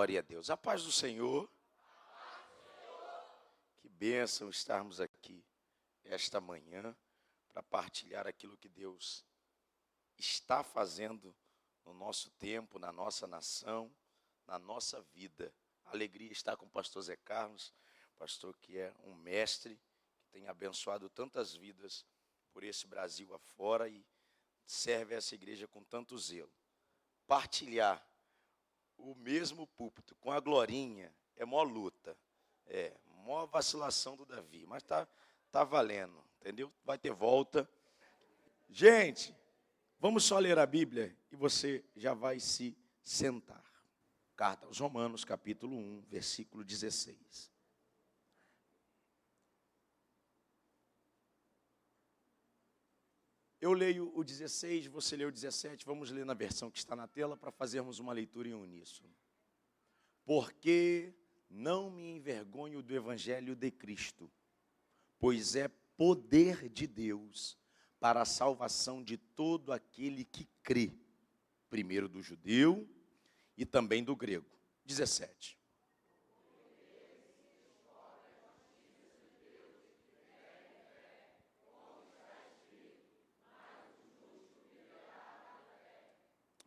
Glória a Deus. A paz do Senhor. Que bênção estarmos aqui esta manhã para partilhar aquilo que Deus está fazendo no nosso tempo, na nossa nação, na nossa vida. Alegria estar com o pastor Zé Carlos, pastor que é um mestre, que tem abençoado tantas vidas por esse Brasil afora e serve essa igreja com tanto zelo. Partilhar o mesmo púlpito com a Glorinha é mó luta, mó vacilação do Davi, mas tá valendo, entendeu? Vai ter volta. Gente, vamos só ler a Bíblia e você já vai se sentar. Carta aos Romanos, capítulo 1, versículo 16. Eu leio o 16, você lê o 17, vamos ler na versão que está na tela para fazermos uma leitura em uníssono. Porque não me envergonho do evangelho de Cristo, pois é poder de Deus para a salvação de todo aquele que crê, primeiro do judeu e também do grego. 17.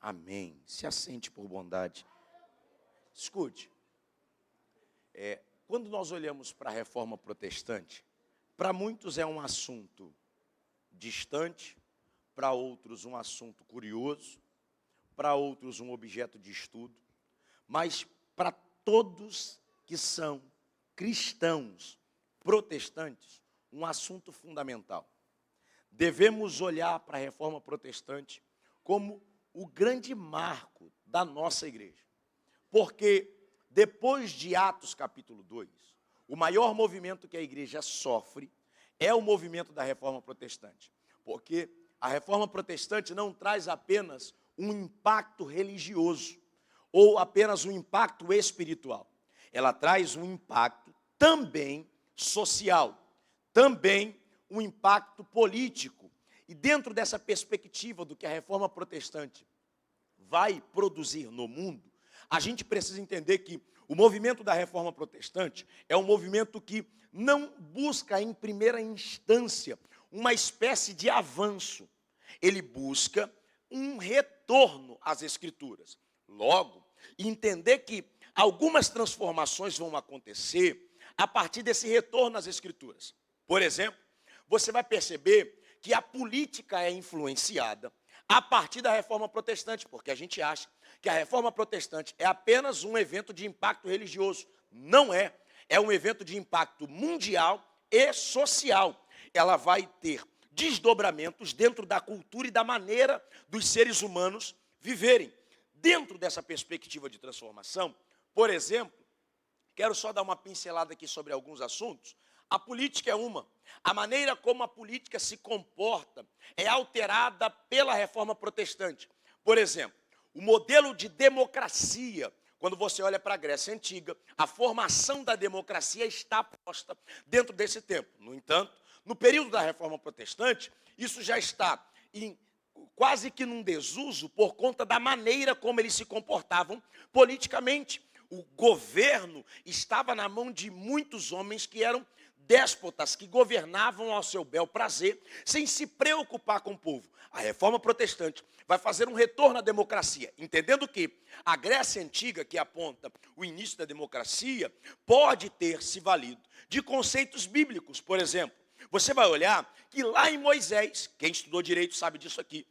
Amém. Se assente por bondade. Escute, quando nós olhamos para a reforma protestante, para muitos é um assunto distante, para outros um assunto curioso, para outros um objeto de estudo, mas para todos que são cristãos protestantes, um assunto fundamental. Devemos olhar para a reforma protestante como o grande marco da nossa igreja. Porque depois de Atos capítulo 2, o maior movimento que a igreja sofre é o movimento da reforma protestante. Porque a reforma protestante não traz apenas um impacto religioso ou apenas um impacto espiritual. Ela traz um impacto também social, também um impacto político. E dentro dessa perspectiva do que a reforma protestante vai produzir no mundo, a gente precisa entender que o movimento da reforma protestante é um movimento que não busca, em primeira instância, uma espécie de avanço. Ele busca um retorno às Escrituras. Logo, entender que algumas transformações vão acontecer a partir desse retorno às Escrituras. Por exemplo, você vai perceber que a política é influenciada a partir da reforma protestante, porque a gente acha que a reforma protestante é apenas um evento de impacto religioso. Não é. É um evento de impacto mundial e social. Ela vai ter desdobramentos dentro da cultura e da maneira dos seres humanos viverem. Dentro dessa perspectiva de transformação, por exemplo, quero só dar uma pincelada aqui sobre alguns assuntos. A política é uma. A maneira como a política se comporta é alterada pela reforma protestante. Por exemplo, o modelo de democracia, quando você olha para a Grécia Antiga, a formação da democracia está posta dentro desse tempo. No entanto, no período da reforma protestante, isso já está quase que num desuso por conta da maneira como eles se comportavam politicamente. O governo estava na mão de muitos homens que eram déspotas, que governavam ao seu bel prazer, sem se preocupar com o povo. A reforma protestante vai fazer um retorno à democracia, entendendo que a Grécia Antiga, que aponta o início da democracia, pode ter se valido de conceitos bíblicos. Por exemplo, você vai olhar que lá em Moisés, quem estudou direito sabe disso aqui,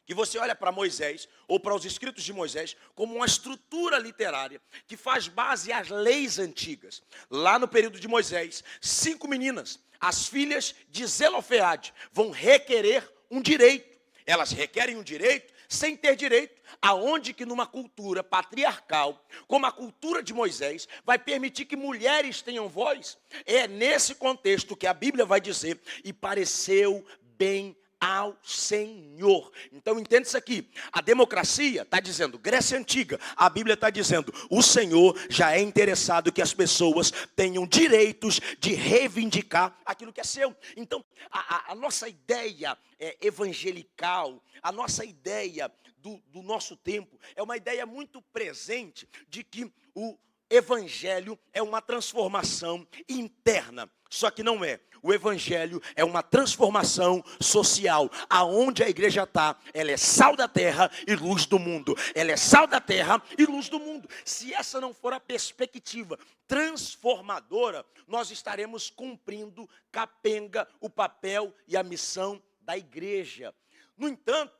que você olha para Moisés, ou para os escritos de Moisés, como uma estrutura literária que faz base às leis antigas. Lá no período de Moisés, 5 meninas, as filhas de Zelofeade, vão requerer um direito. Elas requerem um direito sem ter direito, aonde que numa cultura patriarcal, como a cultura de Moisés, vai permitir que mulheres tenham voz. É nesse contexto que a Bíblia vai dizer, e pareceu bem ao Senhor. Então entende isso aqui, a democracia está dizendo, Grécia Antiga, a Bíblia está dizendo, o Senhor já é interessado que as pessoas tenham direitos de reivindicar aquilo que é seu. Então a nossa ideia evangelical, a nossa ideia do nosso tempo, é uma ideia muito presente de que o evangelho é uma transformação interna, só que não é. O evangelho é uma transformação social. Aonde a igreja está, ela é sal da terra e luz do mundo. Ela é sal da terra e luz do mundo. Se essa não for a perspectiva transformadora, nós estaremos cumprindo capenga o papel e a missão da igreja. No entanto,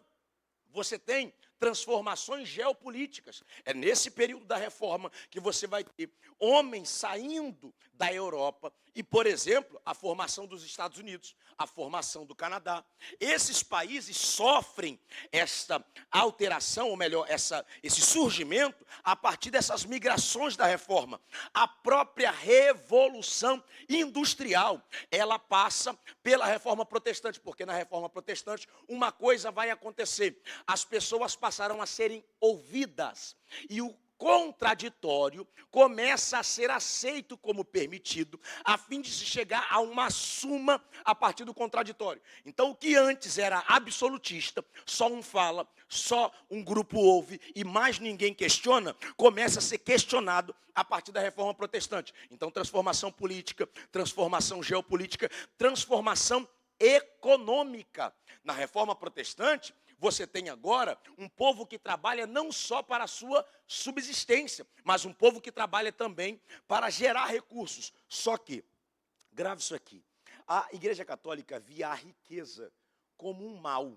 você tem transformações geopolíticas. É nesse período da reforma que você vai ter homens saindo da Europa e, por exemplo, a formação dos Estados Unidos, a formação do Canadá. Esses países sofrem esta alteração, ou melhor, esse surgimento a partir dessas migrações da reforma. A própria revolução industrial, ela passa pela reforma protestante, porque na reforma protestante uma coisa vai acontecer. As pessoas passaram a serem ouvidas e o contraditório começa a ser aceito como permitido, a fim de se chegar a uma suma a partir do contraditório. Então, o que antes era absolutista, só um fala, só um grupo ouve e mais ninguém questiona, começa a ser questionado a partir da reforma protestante. Então, transformação política, transformação geopolítica, transformação econômica. Na reforma protestante, você tem agora um povo que trabalha não só para a sua subsistência, mas um povo que trabalha também para gerar recursos. Só que, grave isso aqui, a Igreja Católica via a riqueza como um mal.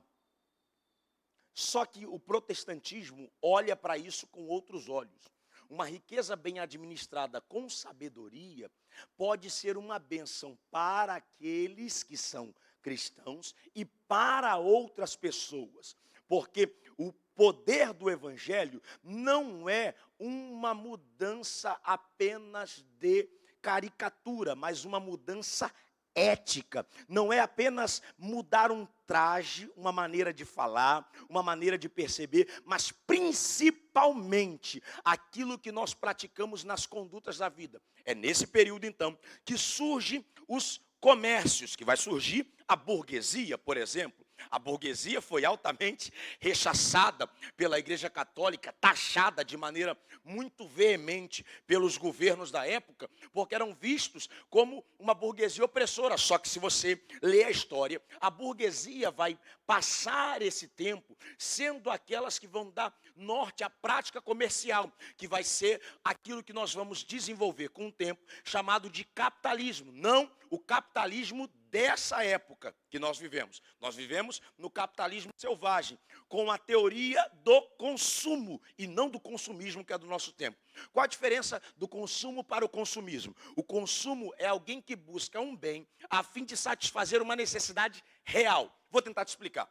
Só que o protestantismo olha para isso com outros olhos. Uma riqueza bem administrada com sabedoria pode ser uma bênção para aqueles que são cristãos e para outras pessoas, porque o poder do evangelho não é uma mudança apenas de caricatura, mas uma mudança ética. Não é apenas mudar um traje, uma maneira de falar, uma maneira de perceber, mas principalmente aquilo que nós praticamos nas condutas da vida. É nesse período, então, que surgem os comércios, que vai surgir a burguesia, por exemplo. A burguesia foi altamente rechaçada pela Igreja Católica, taxada de maneira muito veemente pelos governos da época, porque eram vistos como uma burguesia opressora. Só que se você lê a história, a burguesia vai passar esse tempo sendo aquelas que vão dar norte à prática comercial, que vai ser aquilo que nós vamos desenvolver com o tempo, chamado de capitalismo. Não o capitalismo dessa época que nós vivemos. Nós vivemos no capitalismo selvagem, com a teoria do consumo e não do consumismo que é do nosso tempo. Qual a diferença do consumo para o consumismo? O consumo é alguém que busca um bem a fim de satisfazer uma necessidade real. Vou tentar te explicar.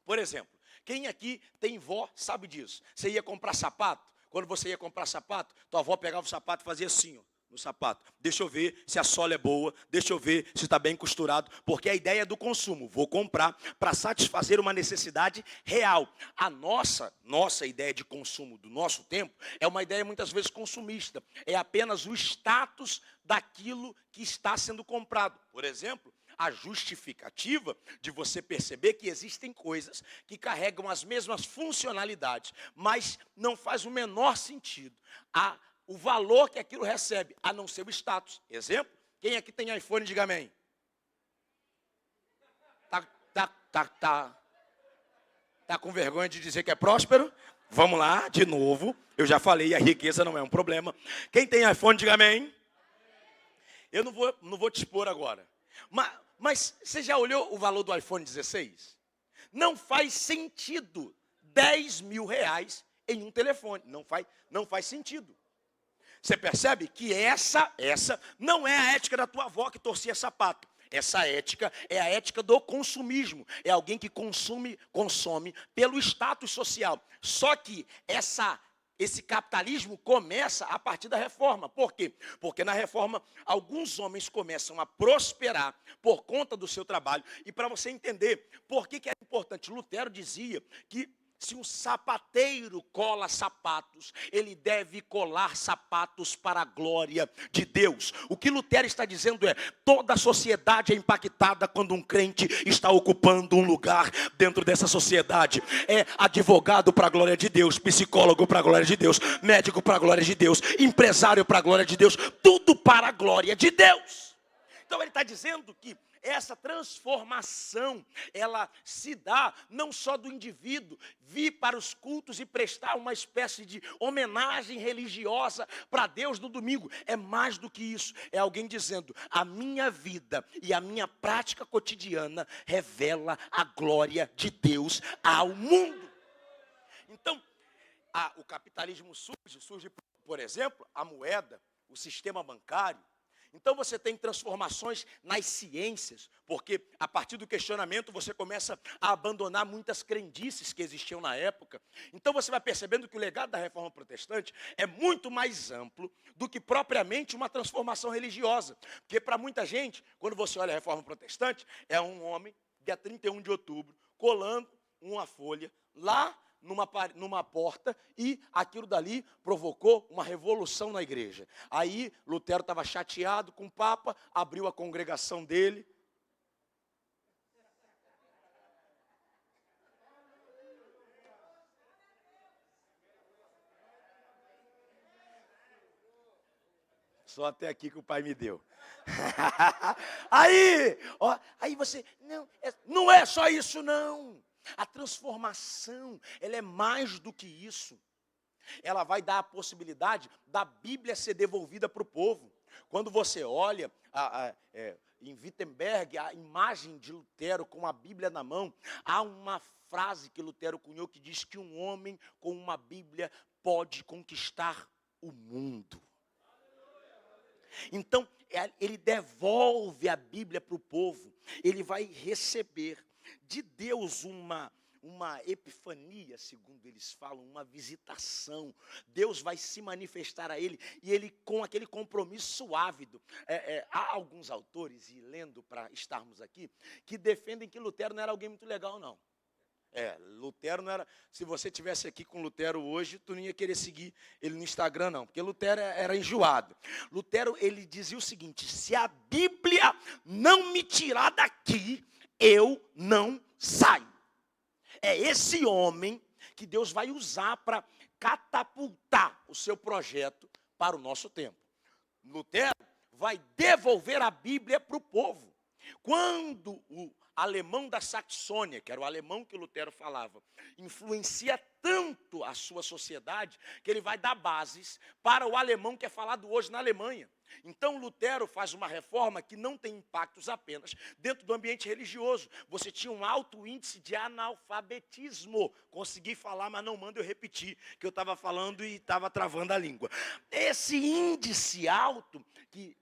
Por exemplo, quem aqui tem vó sabe disso. Você ia comprar sapato, quando você ia comprar sapato, tua avó pegava o sapato e fazia assim, ó, no sapato. Deixa eu ver se a sola é boa, deixa eu ver se está bem costurado, porque a ideia é do consumo. Vou comprar para satisfazer uma necessidade real. A nossa ideia de consumo do nosso tempo é uma ideia muitas vezes consumista. É apenas o status daquilo que está sendo comprado. Por exemplo, a justificativa de você perceber que existem coisas que carregam as mesmas funcionalidades, mas não faz o menor sentido o valor que aquilo recebe, a não ser o status. Exemplo, quem aqui tem iPhone, diga amém. Tá com vergonha de dizer que é próspero? Vamos lá, de novo. Eu já falei, a riqueza não é um problema. Quem tem iPhone, diga amém. Eu não vou te expor agora. Mas você já olhou o valor do iPhone 16? Não faz sentido 10 mil reais em um telefone. Não faz sentido. Você percebe que essa não é a ética da tua avó que torcia sapato. Essa ética é a ética do consumismo. É alguém que consome pelo status social. Só que esse capitalismo começa a partir da reforma. Por quê? Porque na reforma, alguns homens começam a prosperar por conta do seu trabalho. E para você entender por que é importante, Lutero dizia que Se um sapateiro cola sapatos, ele deve colar sapatos para a glória de Deus. O que Lutero está dizendo é: toda a sociedade é impactada quando um crente está ocupando um lugar dentro dessa sociedade. É advogado para a glória de Deus, psicólogo para a glória de Deus, médico para a glória de Deus, empresário para a glória de Deus, tudo para a glória de Deus. Então ele está dizendo que essa transformação, ela se dá não só do indivíduo vir para os cultos e prestar uma espécie de homenagem religiosa para Deus no domingo. É mais do que isso. É alguém dizendo: a minha vida e a minha prática cotidiana revela a glória de Deus ao mundo. Então, o capitalismo surge, por exemplo, a moeda, o sistema bancário. Então você tem transformações nas ciências, porque a partir do questionamento você começa a abandonar muitas crendices que existiam na época. Então você vai percebendo que o legado da Reforma Protestante é muito mais amplo do que propriamente uma transformação religiosa. Porque para muita gente, quando você olha a Reforma Protestante, é um homem, dia 31 de outubro, colando uma folha lá numa porta, e aquilo dali provocou uma revolução na igreja. Aí Lutero estava chateado com o Papa, abriu a congregação dele. Só até aqui que o pai me deu. Aí você, não é só isso não. A transformação, ela é mais do que isso. Ela vai dar a possibilidade da Bíblia ser devolvida para o povo. Quando você olha em Wittenberg a imagem de Lutero com a Bíblia na mão, há uma frase que Lutero cunhou que diz que um homem com uma Bíblia pode conquistar o mundo. Então, ele devolve a Bíblia para o povo. Ele vai receber de Deus uma epifania, segundo eles falam, uma visitação. Deus vai se manifestar a ele, e ele com aquele compromisso ávido. Há alguns autores, e lendo para estarmos aqui, que defendem que Lutero não era alguém muito legal, não. Lutero não era... Se você estivesse aqui com Lutero hoje, tu não ia querer seguir ele no Instagram, não, porque Lutero era enjoado. Lutero, ele dizia o seguinte: se a Bíblia não me tirar daqui, eu não saio. É esse homem que Deus vai usar para catapultar o seu projeto para o nosso tempo. Lutero vai devolver a Bíblia para o povo. Quando o alemão da Saxônia, que era o alemão que Lutero falava, influencia tanto a sua sociedade, que ele vai dar bases para o alemão que é falado hoje na Alemanha. Então Lutero faz uma reforma que não tem impactos apenas dentro do ambiente religioso. Você tinha um alto índice de analfabetismo. Consegui falar, mas não mando eu repetir, que eu estava falando e estava travando a língua. Esse índice alto que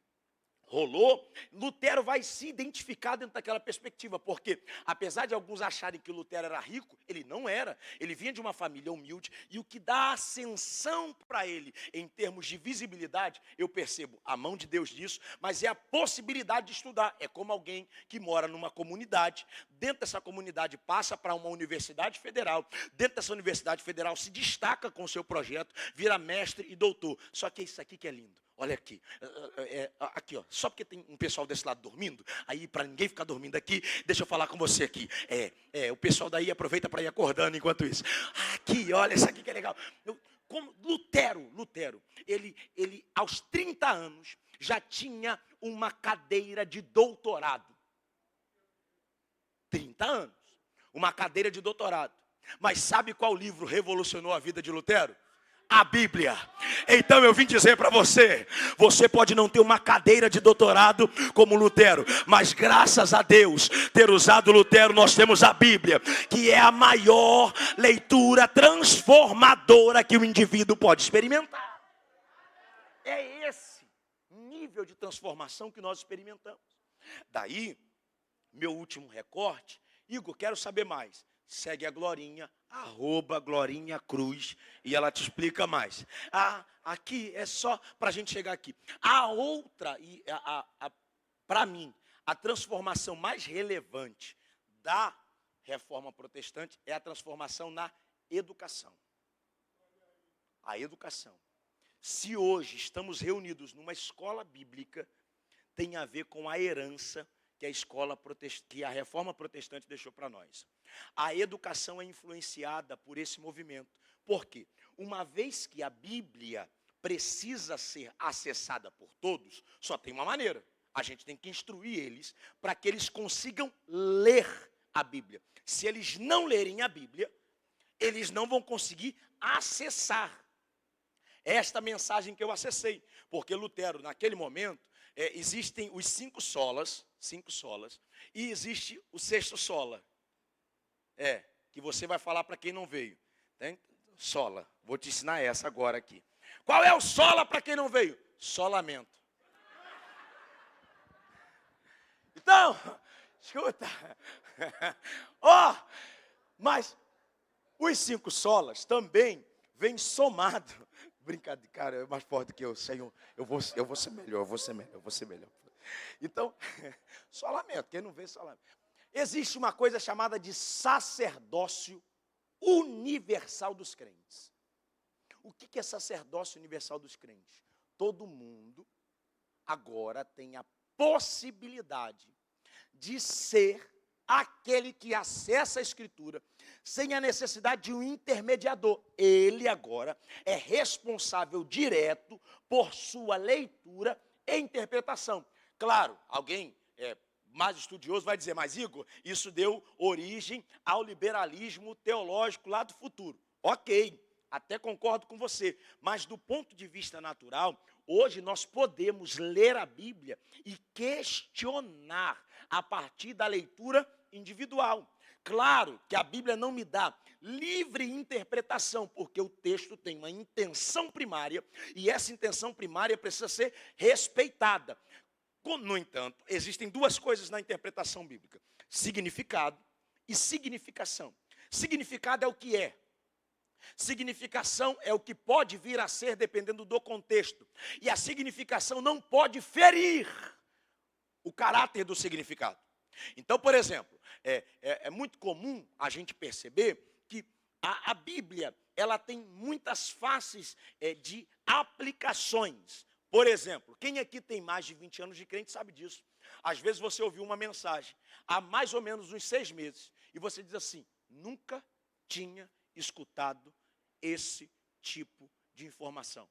rolou, Lutero vai se identificar dentro daquela perspectiva, porque apesar de alguns acharem que Lutero era rico, ele não era. Ele vinha de uma família humilde, e o que dá ascensão para ele em termos de visibilidade, eu percebo a mão de Deus nisso, mas é a possibilidade de estudar. É como alguém que mora numa comunidade, dentro dessa comunidade passa para uma universidade federal, dentro dessa universidade federal se destaca com o seu projeto, vira mestre e doutor. Só que é isso aqui que é lindo. Olha aqui, aqui ó, só porque tem um pessoal desse lado dormindo, aí para ninguém ficar dormindo aqui, deixa eu falar com você aqui. O pessoal daí aproveita para ir acordando enquanto isso. Aqui, olha, isso aqui que é legal. Como Lutero, ele aos 30 anos já tinha uma cadeira de doutorado. 30 anos, uma cadeira de doutorado. Mas sabe qual livro revolucionou a vida de Lutero? A Bíblia. Então eu vim dizer para você, você pode não ter uma cadeira de doutorado como Lutero, mas graças a Deus ter usado Lutero, nós temos a Bíblia, que é a maior leitura transformadora que o indivíduo pode experimentar. É esse nível de transformação que nós experimentamos. Daí, meu último recorte, Igor, quero saber mais. Segue a Glorinha, @Glorinha Cruz, e ela te explica mais. Aqui é só para a gente chegar aqui. A outra, para mim, a transformação mais relevante da Reforma Protestante é a transformação na educação. A educação. Se hoje estamos reunidos numa escola bíblica, tem a ver com a herança que a Reforma Protestante deixou para nós. A educação é influenciada por esse movimento. Por quê? Uma vez que a Bíblia precisa ser acessada por todos, só tem uma maneira. A gente tem que instruir eles para que eles consigam ler a Bíblia. Se eles não lerem a Bíblia, eles não vão conseguir acessar esta mensagem que eu acessei. Porque Lutero, naquele momento, existem os 5 solas, e existe o 6º sola. Que você vai falar para quem não veio. Tem? Sola. Vou te ensinar essa agora aqui. Qual é o sola para quem não veio? Solamento. Então, escuta. Mas os 5 solas também vêm somado. Brincadeira, cara, é mais forte que eu, Senhor. Eu vou ser melhor. Então, solamento, quem não vê solamento. Existe uma coisa chamada de sacerdócio universal dos crentes. O que é sacerdócio universal dos crentes? Todo mundo agora tem a possibilidade de ser aquele que acessa a Escritura sem a necessidade de um intermediador. Ele agora é responsável direto por sua leitura e interpretação. Claro, alguém mais estudioso vai dizer, mas Igor, isso deu origem ao liberalismo teológico lá do futuro. Ok, até concordo com você, mas do ponto de vista natural, hoje nós podemos ler a Bíblia e questionar a partir da leitura individual. Claro que a Bíblia não me dá livre interpretação, porque o texto tem uma intenção primária e essa intenção primária precisa ser respeitada. No entanto, existem 2 coisas na interpretação bíblica: significado e significação. Significado é o que é. Significação é o que pode vir a ser dependendo do contexto. E a significação não pode ferir o caráter do significado. Então, por exemplo, é muito comum a gente perceber que a Bíblia ela tem muitas faces de aplicações. Por exemplo, quem aqui tem mais de 20 anos de crente sabe disso. Às vezes você ouviu uma mensagem há mais ou menos uns 6 meses e você diz assim, nunca tinha escutado esse tipo de informação.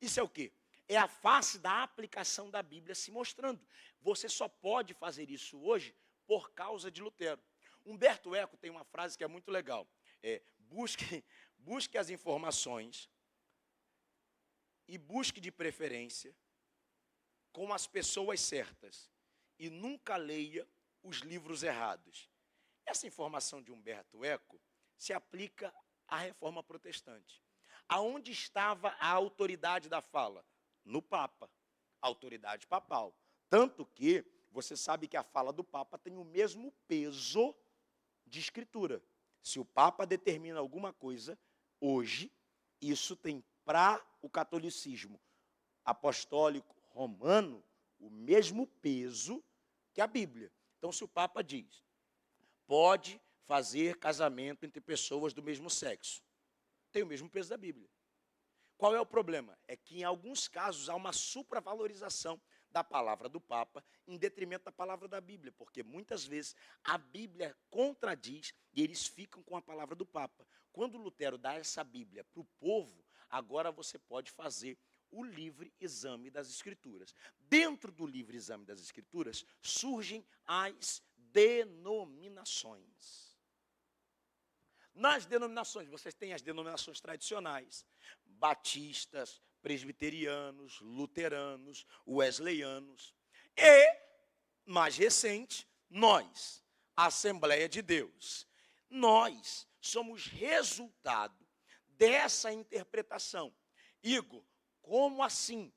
Isso é o quê? É a face da aplicação da Bíblia se mostrando. Você só pode fazer isso hoje por causa de Lutero. Humberto Eco tem uma frase que é muito legal. Busque as informações e busque de preferência com as pessoas certas e nunca leia os livros errados. Essa informação de Humberto Eco se aplica à Reforma Protestante. Aonde estava a autoridade da fala? No Papa, autoridade papal. Tanto que você sabe que a fala do Papa tem o mesmo peso de Escritura. Se o Papa determina alguma coisa, hoje, isso tem para o catolicismo apostólico romano o mesmo peso que a Bíblia. Então, se o Papa diz, pode fazer casamento entre pessoas do mesmo sexo, tem o mesmo peso da Bíblia. Qual é o problema? É que em alguns casos há uma supravalorização da palavra do Papa em detrimento da palavra da Bíblia, porque muitas vezes a Bíblia contradiz e eles ficam com a palavra do Papa. Quando Lutero dá essa Bíblia para o povo, agora você pode fazer o livre exame das Escrituras. Dentro do livre exame das Escrituras surgem as denominações. Nas denominações, vocês têm as denominações tradicionais, batistas, presbiterianos, luteranos, wesleyanos. E, mais recente, nós, a Assembleia de Deus. Nós somos resultado dessa interpretação. Igor, como assim?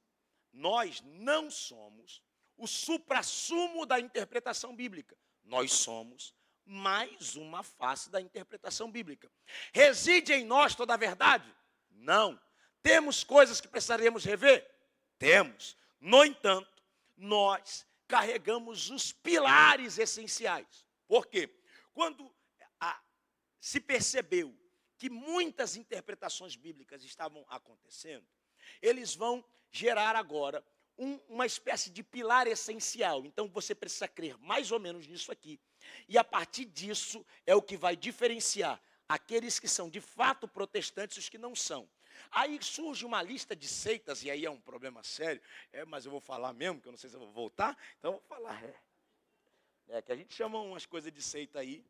Nós não somos o suprassumo da interpretação bíblica. Nós somos mais uma face da interpretação bíblica. Reside em nós toda a verdade? Não. Temos coisas que precisaríamos rever? Temos. No entanto, nós carregamos os pilares essenciais. Por quê? Quando se percebeu que muitas interpretações bíblicas estavam acontecendo, eles vão gerar agora uma espécie de pilar essencial. Então você precisa crer mais ou menos nisso aqui. E a partir disso é o que vai diferenciar aqueles que são de fato protestantes e os que não são. Aí surge uma lista de seitas, e aí é um problema sério, mas eu vou falar mesmo, que eu não sei se eu vou voltar, então eu vou falar. Que a gente chama umas coisas de seita aí.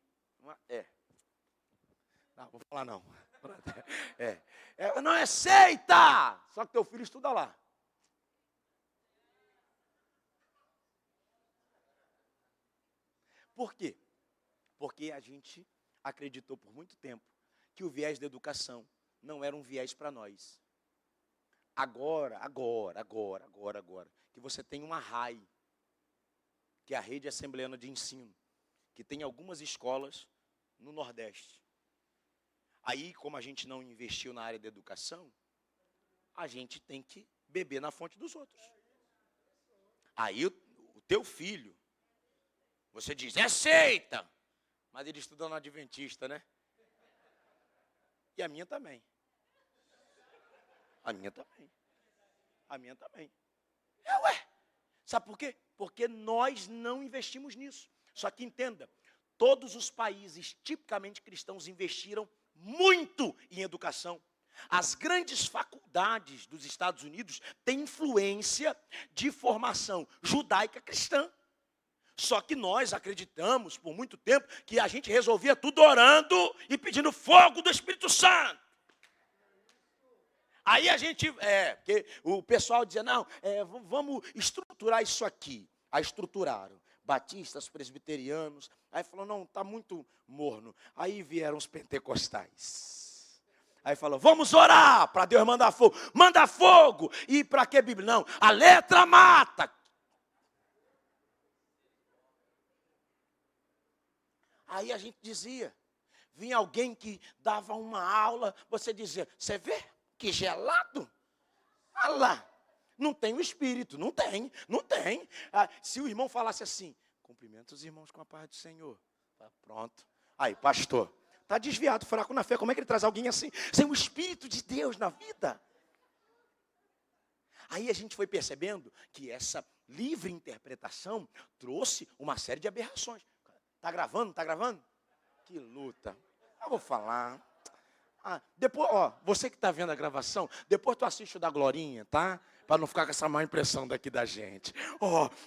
Não, vou falar não. Não é seita! Só que teu filho estuda lá. Por quê? Porque a gente acreditou por muito tempo que o viés da educação não era um viés para nós. Agora, que você tem uma RAI, que é a Rede Assembleana de Ensino, que tem algumas escolas no Nordeste. Aí, como a gente não investiu na área da educação, a gente tem que beber na fonte dos outros. Aí, o teu filho, você diz, é seita, mas ele estuda no Adventista, né? E a minha também. A minha também. Sabe por quê? Porque nós não investimos nisso. Só que entenda, todos os países tipicamente cristãos investiram muito em educação. As grandes faculdades dos Estados Unidos têm influência de formação judaica cristã. Só que nós acreditamos por muito tempo que a gente resolvia tudo orando e pedindo fogo do Espírito Santo. Aí a gente, porque o pessoal dizia, não, vamos estruturar isso aqui. Aí estruturaram, batistas, presbiterianos. Aí falou, não, está muito morno. Aí vieram os pentecostais. Aí falou, vamos orar para Deus mandar fogo. Manda fogo! E para que Bíblia? Não, a letra mata. Aí a gente dizia, vinha alguém que dava uma aula, você dizia, você vê que gelado? Olha lá, não tem o Espírito, não tem. Se o irmão falasse assim, cumprimenta os irmãos com a paz do Senhor. Tá pronto. Aí, pastor, está desviado, fraco na fé, como é que ele traz alguém assim, sem o Espírito de Deus na vida? Aí a gente foi percebendo que essa livre interpretação trouxe uma série de aberrações. Tá gravando? Que luta. Eu vou falar. Depois, você que está vendo a gravação, depois tu assiste o da Glorinha, tá? Para não ficar com essa má impressão daqui da gente.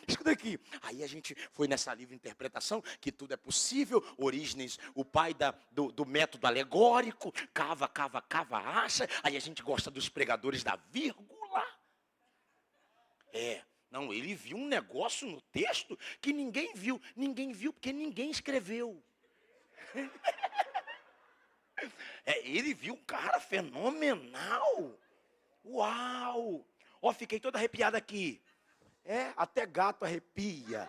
Escuta aqui. Aí a gente foi nessa livre interpretação, que tudo é possível. Orígenes, o pai do método alegórico, cava, acha. Aí a gente gosta dos pregadores da vírgula. Não, ele viu um negócio no texto que ninguém viu porque ninguém escreveu. Ele viu um cara fenomenal. Uau! Fiquei toda arrepiada aqui. Até gato arrepia.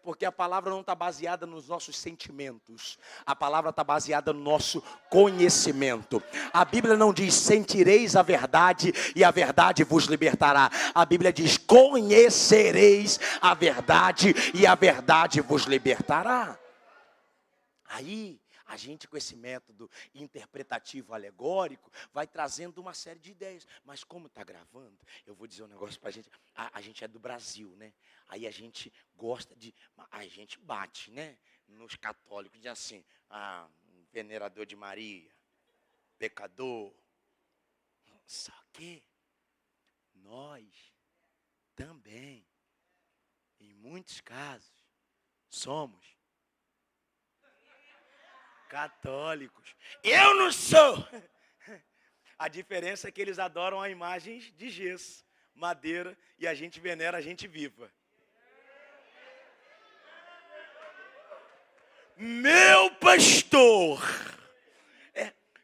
Porque a palavra não está baseada nos nossos sentimentos. A palavra está baseada no nosso conhecimento. A Bíblia não diz, sentireis a verdade e a verdade vos libertará. A Bíblia diz, conhecereis a verdade e a verdade vos libertará. Aí, a gente com esse método interpretativo alegórico vai trazendo uma série de ideias. Mas como está gravando, eu vou dizer um negócio para a gente. A gente é do Brasil, né? Aí a gente gosta de... A gente bate, né? Nos católicos, diz assim, venerador de Maria, pecador. Só que nós também, em muitos casos, somos católicos. Eu não sou. A diferença é que eles adoram a imagens de gesso, madeira, e a gente venera a gente viva. Meu pastor.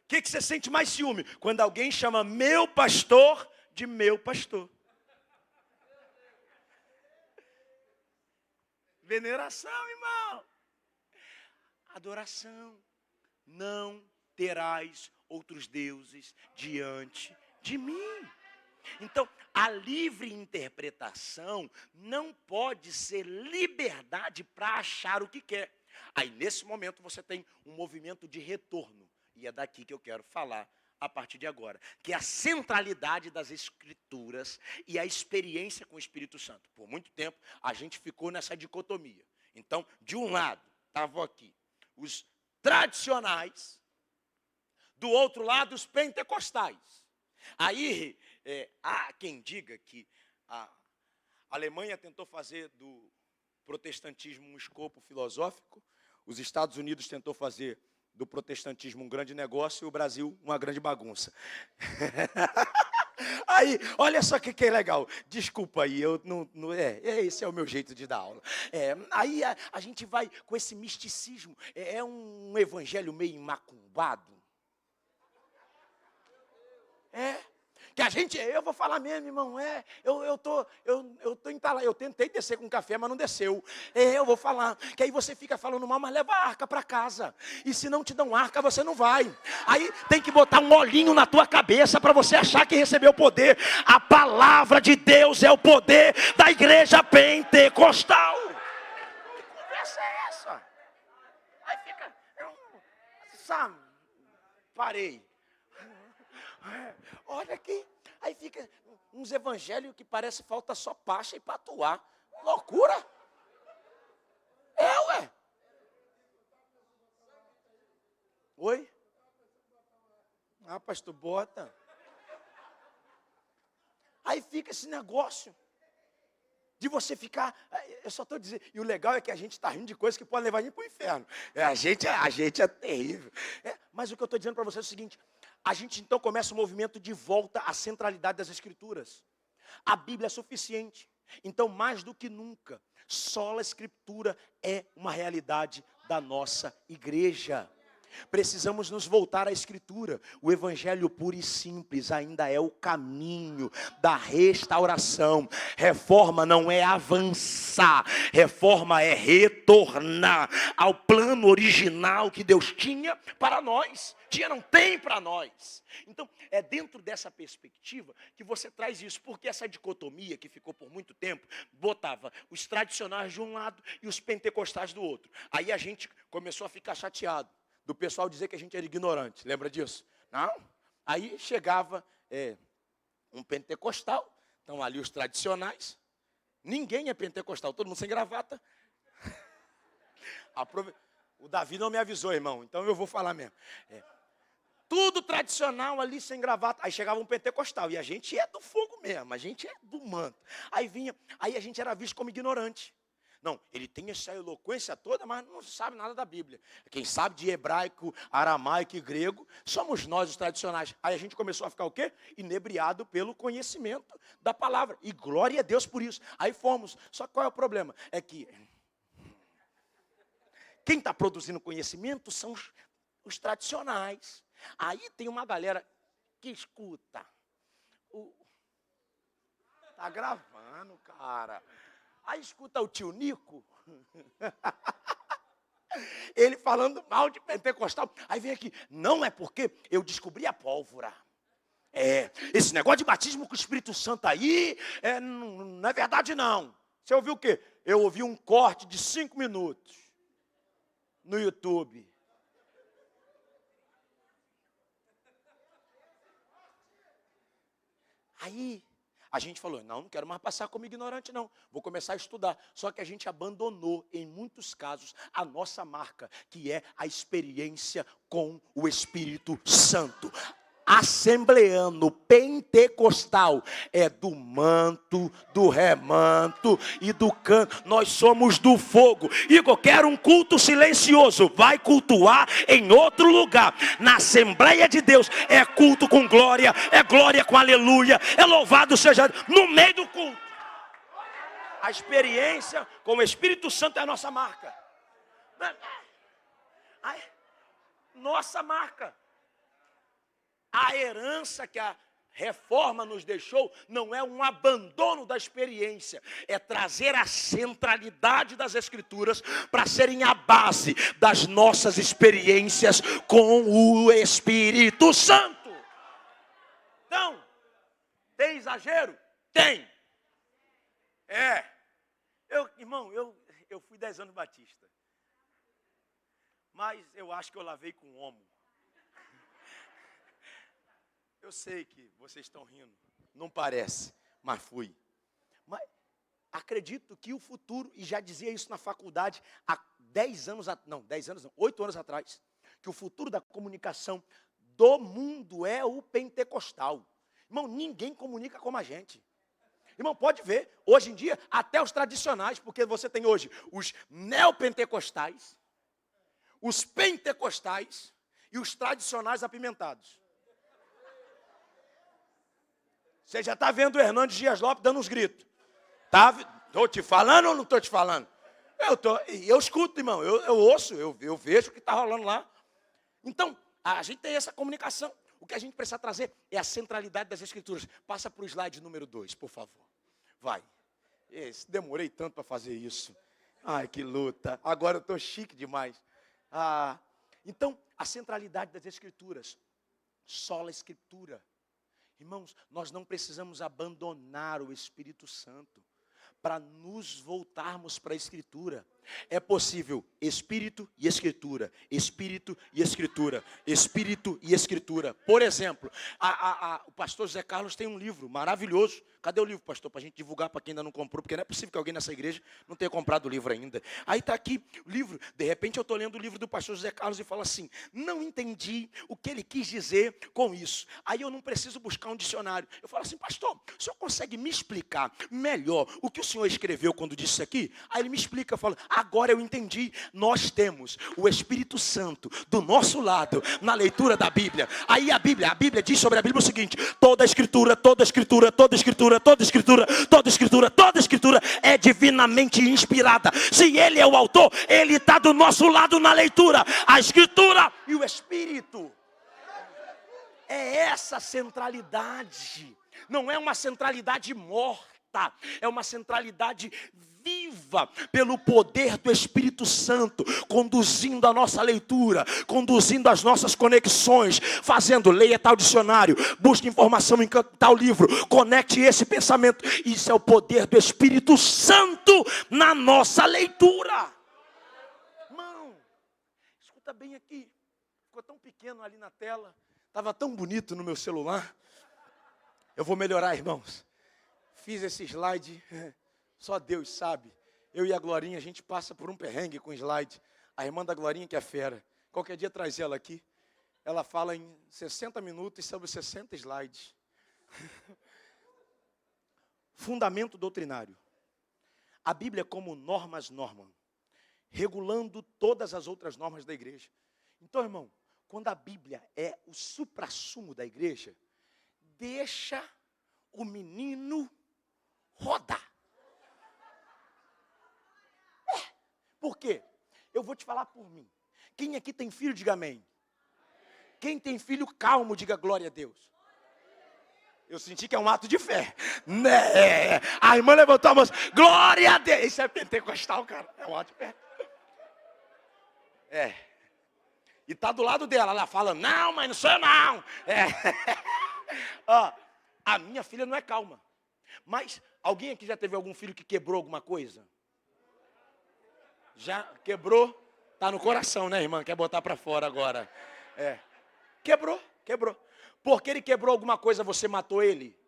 O que você sente mais ciúme? Quando alguém chama meu pastor de meu pastor. Veneração, irmão. Adoração. Não terás outros deuses diante de mim. Então, a livre interpretação não pode ser liberdade para achar o que quer. Aí, nesse momento, você tem um movimento de retorno. E é daqui que eu quero falar a partir de agora. Que é a centralidade das Escrituras e a experiência com o Espírito Santo. Por muito tempo, a gente ficou nessa dicotomia. Então, de um lado, estavam aqui os tradicionais, do outro lado, os pentecostais. Aí, há quem diga que a Alemanha tentou fazer do protestantismo um escopo filosófico, os Estados Unidos tentou fazer do protestantismo um grande negócio e o Brasil uma grande bagunça. Aí, olha só que é legal. Desculpa aí, eu não esse é o meu jeito de dar aula. Aí a gente vai com esse misticismo. É um evangelho meio macumbado. Que a gente, eu vou falar mesmo, irmão, eu tô entalado, eu tentei descer com café, mas não desceu. Eu vou falar, que aí você fica falando mal, mas leva a arca para casa. E se não te dão arca, você não vai. Aí tem que botar um olhinho na tua cabeça para você achar que recebeu poder. A palavra de Deus é o poder da igreja pentecostal. Que conversa é essa? Aí fica, parei. Olha aqui, aí fica uns evangelhos que parece falta só paxa e patuá. Loucura! Ué. Oi? Pastor, bota. Aí fica esse negócio de você ficar, eu só estou dizendo, e o legal é que a gente está rindo de coisas que podem levar a gente para o inferno. A gente é terrível. Mas o que eu estou dizendo para você é o seguinte, a gente então começa o movimento de volta à centralidade das Escrituras. A Bíblia é suficiente. Então, mais do que nunca, só a Escritura é uma realidade da nossa igreja. Precisamos nos voltar à Escritura. O Evangelho puro e simples ainda é o caminho da restauração. Reforma não é avançar. Reforma é retornar ao plano original que Deus tinha para nós. Não tem para nós. Então, é dentro dessa perspectiva que você traz isso. Porque essa dicotomia que ficou por muito tempo, botava os tradicionais de um lado e os pentecostais do outro. Aí a gente começou a ficar chateado do pessoal dizer que a gente era ignorante. Lembra disso? Não? Aí chegava um pentecostal, estão ali os tradicionais. Ninguém é pentecostal, todo mundo sem gravata. O Davi não me avisou, irmão, então eu vou falar mesmo. Tudo tradicional ali, sem gravata. Aí chegava um pentecostal, e a gente é do fogo mesmo, a gente é do manto. Aí a gente era visto como ignorante. Não, ele tem essa eloquência toda, mas não sabe nada da Bíblia. Quem sabe de hebraico, aramaico e grego, somos nós os tradicionais. Aí a gente começou a ficar o quê? Inebriado pelo conhecimento da palavra. E glória a Deus por isso. Aí fomos. Só que qual é o problema? É que quem está produzindo conhecimento são os tradicionais. Aí tem uma galera que escuta. Tá gravando, cara. Aí escuta o tio Nico, ele falando mal de pentecostal. Aí vem aqui, não é porque eu descobri a pólvora. Esse negócio de batismo com o Espírito Santo aí, não é verdade não. Você ouviu o quê? Eu ouvi um corte de 5 minutos no YouTube. Aí a gente falou, não quero mais passar como ignorante não, vou começar a estudar. Só que a gente abandonou, em muitos casos, a nossa marca, que é a experiência com o Espírito Santo. Assembleano, pentecostal, é do manto, do remanto e do canto. Nós somos do fogo. Igor, quero um culto silencioso. Vai cultuar em outro lugar. Na Assembleia de Deus é culto com glória, é glória com aleluia, é louvado seja no meio do culto. A experiência com o Espírito Santo é a nossa marca. Nossa marca. A herança que a reforma nos deixou não é um abandono da experiência, é trazer a centralidade das Escrituras para serem a base das nossas experiências com o Espírito Santo. Então, tem exagero? Tem. Irmão, eu fui 10 anos batista. Mas eu acho que eu lavei com homo. Eu sei que vocês estão rindo. Não parece, mas fui. Mas acredito que o futuro, e já dizia isso na faculdade há 8 anos atrás, que o futuro da comunicação do mundo é o pentecostal. Irmão, ninguém comunica como a gente. Irmão, pode ver, hoje em dia, até os tradicionais, porque você tem hoje os neopentecostais, os pentecostais e os tradicionais apimentados. Você já está vendo o Hernandes Dias Lopes dando uns gritos. Estou te falando ou não estou te falando? Eu escuto, irmão, eu ouço, eu vejo o que está rolando lá. Então, a gente tem essa comunicação. O que a gente precisa trazer é a centralidade das Escrituras. Passa para o slide número 2, por favor. Vai. Demorei tanto para fazer isso. Ai, que luta. Agora eu estou chique demais. Então, a centralidade das Escrituras. Sola Escritura. Irmãos, nós não precisamos abandonar o Espírito Santo para nos voltarmos para a Escritura. É possível Espírito e Escritura, Espírito e Escritura, Espírito e Escritura. Por exemplo, o pastor José Carlos tem um livro maravilhoso. Cadê o livro, pastor, para a gente divulgar para quem ainda não comprou? Porque não é possível que alguém nessa igreja não tenha comprado o livro ainda. Aí está aqui o livro. De repente eu estou lendo o livro do pastor José Carlos e falo assim, não entendi o que ele quis dizer com isso. Aí eu não preciso buscar um dicionário. Eu falo assim, pastor, o senhor consegue me explicar melhor o que o senhor escreveu quando disse isso aqui? Aí ele me explica, eu falo, agora eu entendi. Nós temos o Espírito Santo do nosso lado na leitura da Bíblia. Aí a Bíblia diz sobre a Bíblia o seguinte, toda escritura é divinamente inspirada. Se ele é o autor, ele está do nosso lado na leitura. A Escritura e o Espírito. É essa centralidade. Não é uma centralidade morta. É uma centralidade viva pelo poder do Espírito Santo, conduzindo a nossa leitura, conduzindo as nossas conexões, leia tal dicionário, busque informação em tal livro, conecte esse pensamento. Isso é o poder do Espírito Santo na nossa leitura. Irmão, escuta bem aqui, ficou tão pequeno ali na tela, estava tão bonito no meu celular. Eu vou melhorar, irmãos. Fiz esse slide, só Deus sabe. Eu e a Glorinha, a gente passa por um perrengue com slide. A irmã da Glorinha, que é fera, qualquer dia traz ela aqui. Ela fala em 60 minutos sobre 60 slides. Fundamento doutrinário. A Bíblia como normas, regulando todas as outras normas da igreja. Então, irmão, quando a Bíblia é o suprassumo da igreja, deixa o menino rodar. Por quê? Eu vou te falar por mim. Quem aqui tem filho, diga amém. Quem tem filho calmo, diga glória a Deus. Eu senti que é um ato de fé. Né? A irmã levantou a mão, glória a Deus. Isso é pentecostal, cara. É um ato de fé. E tá do lado dela. Ela fala, não, mas não sou eu não. A minha filha não é calma. Mas alguém aqui já teve algum filho que quebrou alguma coisa? Já quebrou? Tá no coração, né, irmã? Quer botar para fora agora. Quebrou. Porque ele quebrou alguma coisa, você matou ele?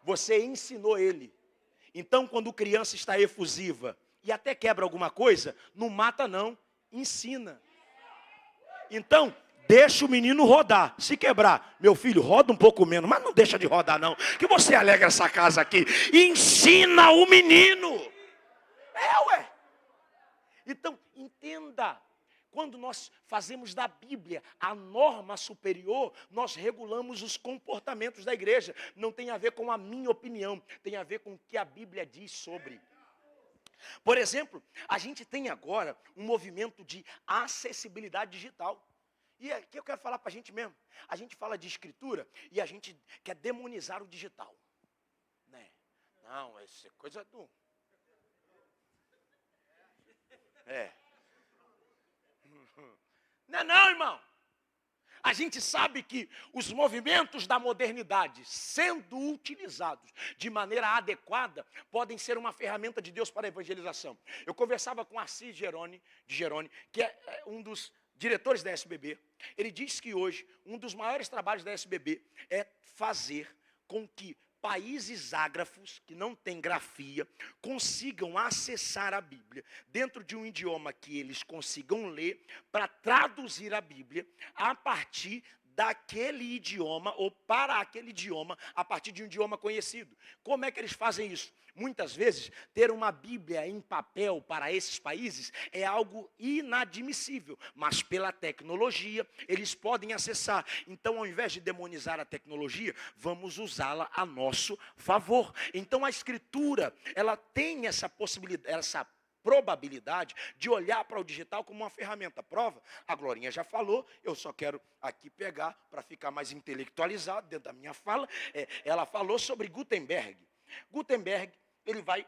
Você ensinou ele. Então, quando criança está efusiva e até quebra alguma coisa, não mata não, ensina. Então, deixa o menino rodar. Se quebrar, meu filho, roda um pouco menos, mas não deixa de rodar não, que você alegra essa casa aqui. Ensina o menino. Então, entenda, quando nós fazemos da Bíblia a norma superior, nós regulamos os comportamentos da igreja. Não tem a ver com a minha opinião, tem a ver com o que a Bíblia diz sobre. Por exemplo, a gente tem agora um movimento de acessibilidade digital. E aqui eu quero falar para a gente mesmo. A gente fala de escritura e a gente quer demonizar o digital. Né? Não, essa é coisa do... Não, irmão. A gente sabe que os movimentos da modernidade, sendo utilizados de maneira adequada, podem ser uma ferramenta de Deus para a evangelização. Eu conversava com Assis Geroni, que é um dos diretores da SBB. Ele diz que hoje um dos maiores trabalhos da SBB é fazer com que países ágrafos, que não têm grafia, consigam acessar a Bíblia dentro de um idioma que eles consigam ler, para traduzir a Bíblia a partir daquele idioma, ou para aquele idioma, a partir de um idioma conhecido. Como é que eles fazem isso? Muitas vezes, ter uma Bíblia em papel para esses países é algo inadmissível, mas pela tecnologia eles podem acessar. Então, ao invés de demonizar a tecnologia, vamos usá-la a nosso favor. Então, a Escritura, ela tem essa possibilidade, essa probabilidade de olhar para o digital como uma ferramenta. Prova, a Glorinha já falou, eu só quero aqui pegar para ficar mais intelectualizado dentro da minha fala. Ela falou sobre Gutenberg. Gutenberg, ele vai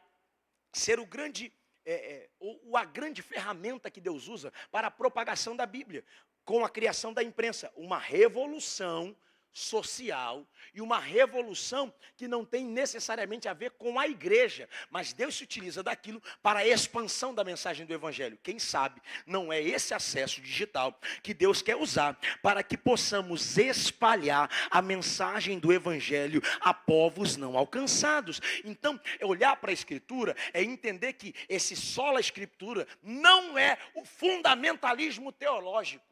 ser a grande ferramenta que Deus usa para a propagação da Bíblia, com a criação da imprensa, uma revolução social e uma revolução que não tem necessariamente a ver com a igreja, mas Deus se utiliza daquilo para a expansão da mensagem do evangelho. Quem sabe não é esse acesso digital que Deus quer usar para que possamos espalhar a mensagem do evangelho a povos não alcançados. Então, olhar para a Escritura é entender que esse sola Escritura não é o fundamentalismo teológico,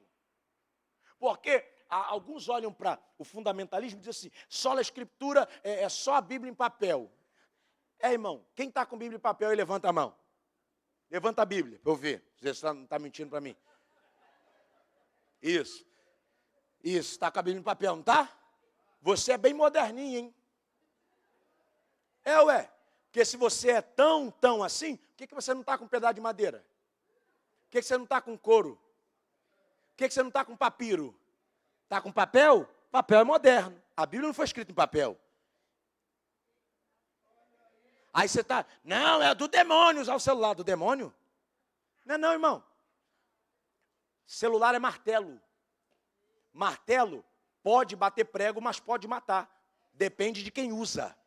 porque alguns olham para o fundamentalismo e dizem assim, sola Escritura é só a Bíblia em papel. Irmão, quem está com Bíblia em papel aí, levanta a mão. Levanta a Bíblia, para eu ver. Você não está mentindo para mim. Isso, está com a Bíblia em papel, não está? Você é bem moderninho, hein? Ué. Porque se você é tão assim, por que você não está com um pedaço de madeira? Por que você não está com couro? Por que você não está com papiro? Está com papel? Papel é moderno. A Bíblia não foi escrita em papel. Aí você está, não, é do demônio usar o celular. Do demônio? Não, irmão. Celular é martelo. Martelo pode bater prego, mas pode matar. Depende de quem usa.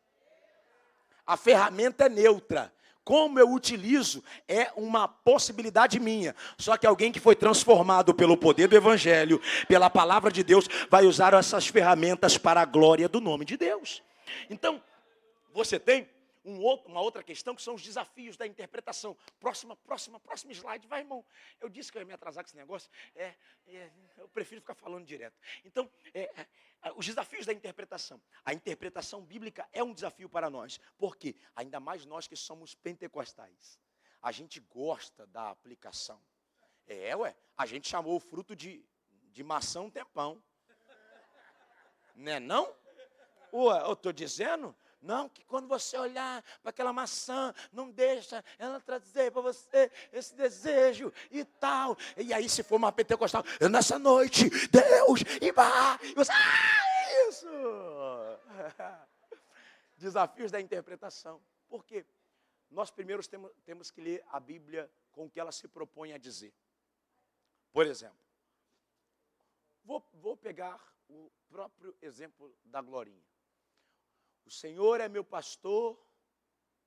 A ferramenta é neutra. Como eu utilizo é uma possibilidade minha. Só que alguém que foi transformado pelo poder do Evangelho, pela palavra de Deus, vai usar essas ferramentas para a glória do nome de Deus. Então, você tem uma outra questão que são os desafios da interpretação. Próximo slide. Vai, irmão. Eu disse que eu ia me atrasar com esse negócio. Eu prefiro ficar falando direto. Então, os desafios da interpretação. A interpretação bíblica é um desafio para nós. Por quê? Ainda mais nós que somos pentecostais. A gente gosta da aplicação. A gente chamou o fruto de maçã um tempão. Né, não? Eu estou dizendo... Não, que quando você olhar para aquela maçã, não deixa ela trazer para você esse desejo e tal. E aí, se for uma pentecostal, nessa noite, Deus, e você, isso! Desafios da interpretação. Por quê? Nós primeiros temos que ler a Bíblia com o que ela se propõe a dizer. Por exemplo, vou pegar o próprio exemplo da Glorinha. O Senhor é meu pastor,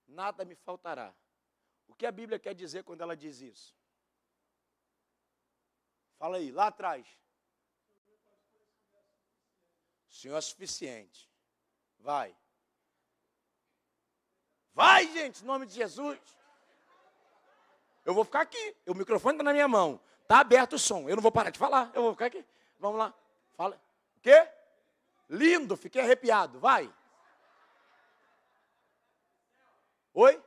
nada me faltará. O que a Bíblia quer dizer quando ela diz isso? Fala aí, lá atrás. O Senhor é suficiente. Vai. Vai, gente, em nome de Jesus. Eu vou ficar aqui. O microfone está na minha mão. Está aberto o som. Eu não vou parar de falar. Eu vou ficar aqui. Vamos lá. Fala. O quê? Lindo, fiquei arrepiado. Vai. Oi?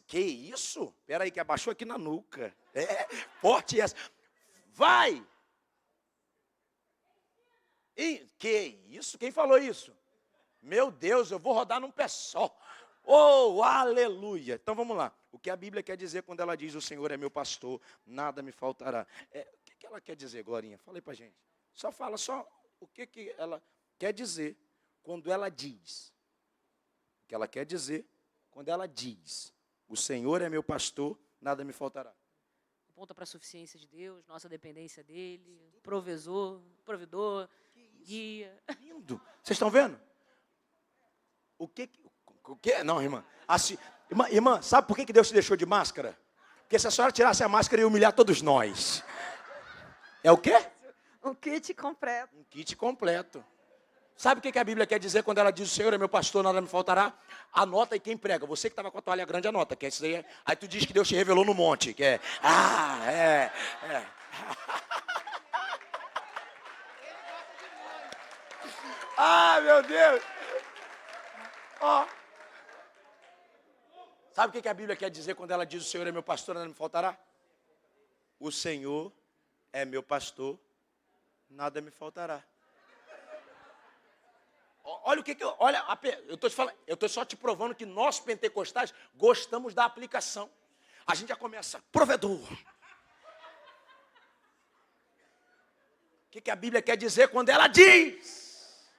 Que isso? Espera aí que abaixou aqui na nuca. Forte essa. Vai! Que isso? Quem falou isso? Meu Deus, eu vou rodar num pé só. Oh, aleluia. Então vamos lá. O que a Bíblia quer dizer quando ela diz o Senhor é meu pastor, nada me faltará. O que ela quer dizer, Glorinha? Fala aí pra gente. Fala o que ela quer dizer quando ela diz. O que ela quer dizer quando ela diz, o Senhor é meu pastor, nada me faltará. aponta para a suficiência de Deus, nossa dependência dele, provedor, guia. Lindo. Vocês estão vendo? O que? Não, irmã. Assim, irmã, sabe por que Deus te deixou de máscara? Porque se a senhora tirasse a máscara, ia humilhar todos nós. É o quê? Um kit completo. Um kit completo. Sabe o que a Bíblia quer dizer quando ela diz: o Senhor é meu pastor, nada me faltará? Anota aí quem prega. Você que estava com a toalha grande, anota. Que é isso aí. Aí tu diz que Deus te revelou no monte. Que é. Ah, meu Deus. Ó. Sabe o que a Bíblia quer dizer quando ela diz: o Senhor é meu pastor, nada me faltará? O Senhor é meu pastor, nada me faltará. Olha o que eu... Olha, eu estou te falando, eu estou só te provando que nós pentecostais gostamos da aplicação. A gente já começa, provedor. O que a Bíblia quer dizer quando ela diz?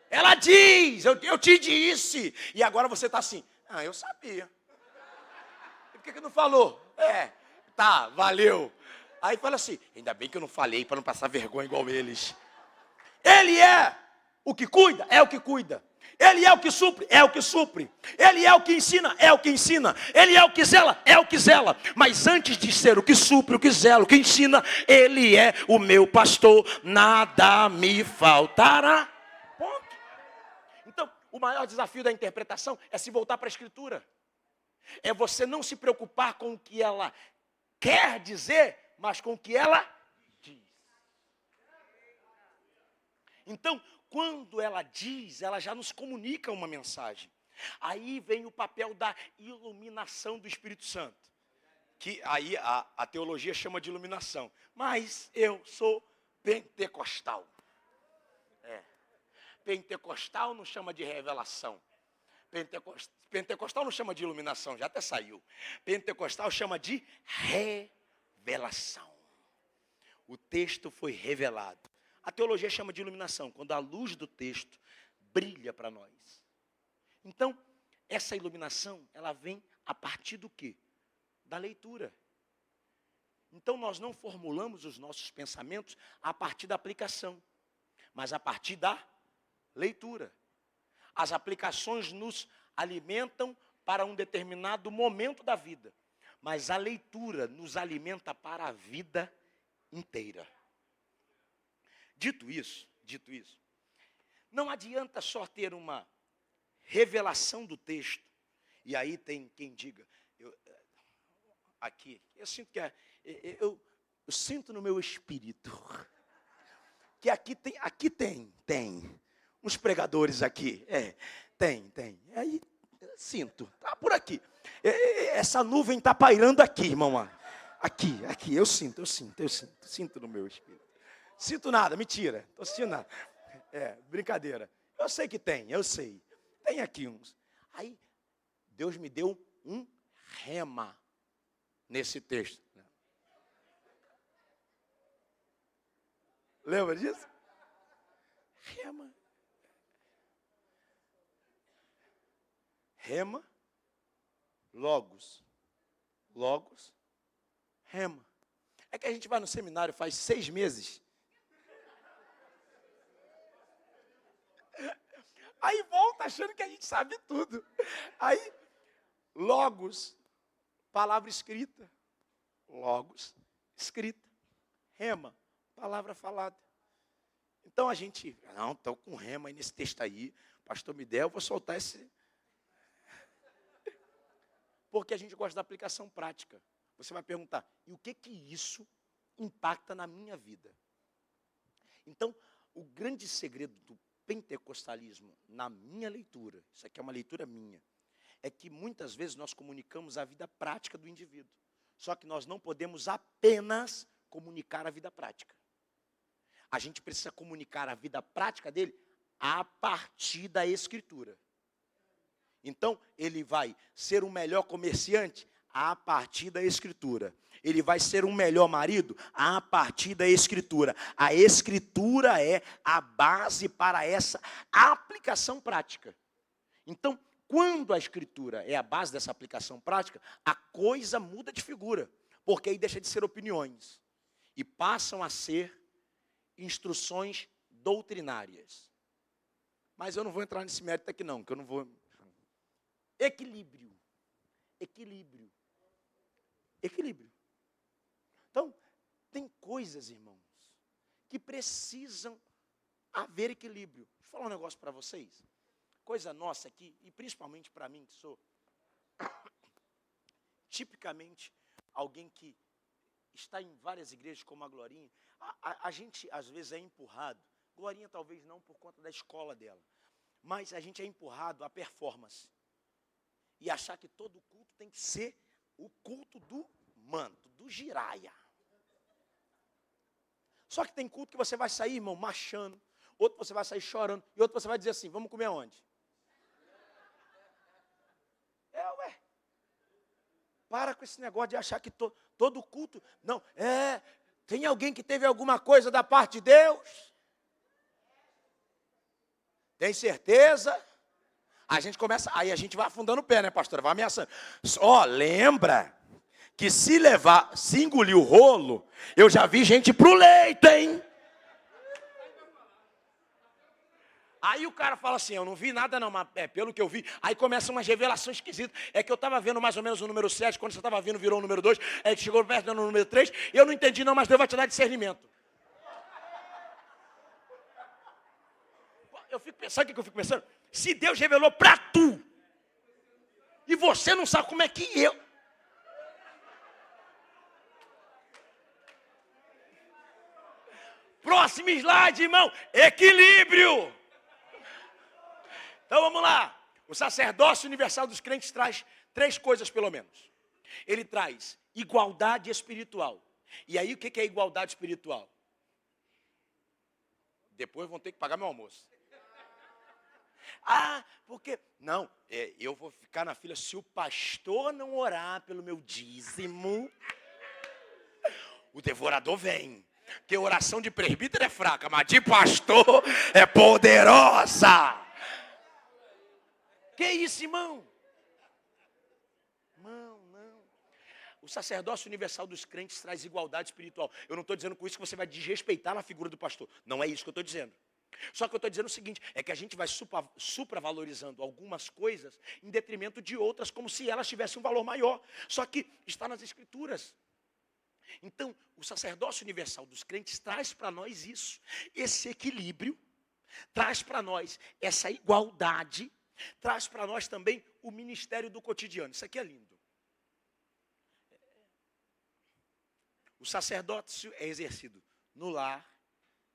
Ela diz, eu te disse. E agora você está assim, eu sabia. E por que não falou? Tá, valeu. Aí fala assim, ainda bem que eu não falei para não passar vergonha igual eles. Ele é o que cuida, é o que cuida. Ele é o que supre, é o que supre. Ele é o que ensina, é o que ensina. Ele é o que zela, é o que zela. Mas antes de ser o que supre, o que zela, o que ensina, ele é o meu pastor, nada me faltará. Ponto. Então, o maior desafio da interpretação é se voltar para a Escritura. É você não se preocupar com o que ela quer dizer, mas com o que ela diz. Então, quando ela diz, ela já nos comunica uma mensagem. Aí vem o papel da iluminação do Espírito Santo. Que aí a teologia chama de iluminação. Mas eu sou pentecostal. Pentecostal não chama de revelação. Pentecostal não chama de iluminação, já até saiu. Pentecostal chama de revelação. O texto foi revelado. A teologia chama de iluminação, quando a luz do texto brilha para nós. Então, essa iluminação, ela vem a partir do quê? Da leitura. Então, nós não formulamos os nossos pensamentos a partir da aplicação, mas a partir da leitura. As aplicações nos alimentam para um determinado momento da vida, mas a leitura nos alimenta para a vida inteira. Dito isso, não adianta só ter uma revelação do texto, e aí tem quem diga, eu sinto que eu sinto no meu espírito, que aqui tem uns pregadores aqui, tem, aí sinto, tá por aqui, essa nuvem está pairando aqui, irmão, aqui, eu sinto no meu espírito. Sinto nada, mentira. Estou sentindo nada. Brincadeira. Eu sei que tem, eu sei. Tem aqui uns. Aí, Deus me deu um rema nesse texto. Lembra disso? Rema. Rema, logos. Logos, rema. É que a gente vai no seminário faz 6 meses. Aí volta achando que a gente sabe tudo. Aí, logos, palavra escrita. Logos, escrita. Rema, palavra falada. Então a gente, não, estou com rema aí nesse texto aí. Pastor me der, eu vou soltar esse. Porque a gente gosta da aplicação prática. Você vai perguntar, e o que isso impacta na minha vida? Então, o grande segredo do pentecostalismo, na minha leitura, isso aqui é uma leitura minha, é que muitas vezes nós comunicamos a vida prática do indivíduo. Só que nós não podemos apenas comunicar a vida prática. A gente precisa comunicar a vida prática dele a partir da Escritura. Então, ele vai ser um melhor comerciante a partir da Escritura. Ele vai ser um melhor marido a partir da Escritura. A Escritura é a base para essa aplicação prática. Então, quando a Escritura é a base dessa aplicação prática, a coisa muda de figura, porque aí deixa de ser opiniões e passam a ser instruções doutrinárias. Mas eu não vou entrar nesse mérito aqui não, que eu não vou... Equilíbrio. Então, tem coisas, irmãos, que precisam haver equilíbrio. Deixa eu falar um negócio para vocês. Coisa nossa aqui, e principalmente para mim, que sou tipicamente alguém que está em várias igrejas como a Glorinha, a gente às vezes é empurrado, Glorinha talvez não por conta da escola dela, mas a gente é empurrado à performance. E achar que todo culto tem que ser o culto do manto, do giraia. Só que tem culto que você vai sair, irmão, marchando, outro você vai sair chorando, e outro você vai dizer assim, vamos comer aonde? Para com esse negócio de achar que todo culto... Não, tem alguém que teve alguma coisa da parte de Deus? Tem certeza? A gente começa, aí a gente vai afundando o pé, né, pastora? Vai ameaçando. Lembra que se engolir o rolo, eu já vi gente pro leito, hein? Aí o cara fala assim, eu não vi nada não, mas pelo que eu vi. Aí começam umas revelações esquisitas. É que eu estava vendo mais ou menos o número 7, quando você estava vindo virou o número 2, aí chegou perto do número 3, e eu não entendi não, mas Deus vai te dar discernimento. Sabe o que eu fico pensando? Se Deus revelou para tu, e você não sabe como é que eu... Próximo slide, irmão. Equilíbrio. Então vamos lá. O sacerdócio universal dos crentes traz 3 coisas pelo menos. Ele traz igualdade espiritual. E aí o que é igualdade espiritual? Depois vão ter que pagar meu almoço. Porque... Não, eu vou ficar na fila se o pastor não orar pelo meu dízimo. O devorador vem. Porque oração de presbítero é fraca, mas de pastor é poderosa. Que isso, irmão? Não. O sacerdócio universal dos crentes traz igualdade espiritual. Eu não estou dizendo com isso que você vai desrespeitar a figura do pastor. Não é isso que eu estou dizendo. Só que eu estou dizendo o seguinte, é que a gente vai supravalorizando algumas coisas em detrimento de outras, como se elas tivessem um valor maior. Só que está nas Escrituras. Então, o sacerdócio universal dos crentes traz para nós isso, esse equilíbrio, traz para nós essa igualdade, traz para nós também o ministério do cotidiano. Isso aqui é lindo. O sacerdócio é exercido no lar,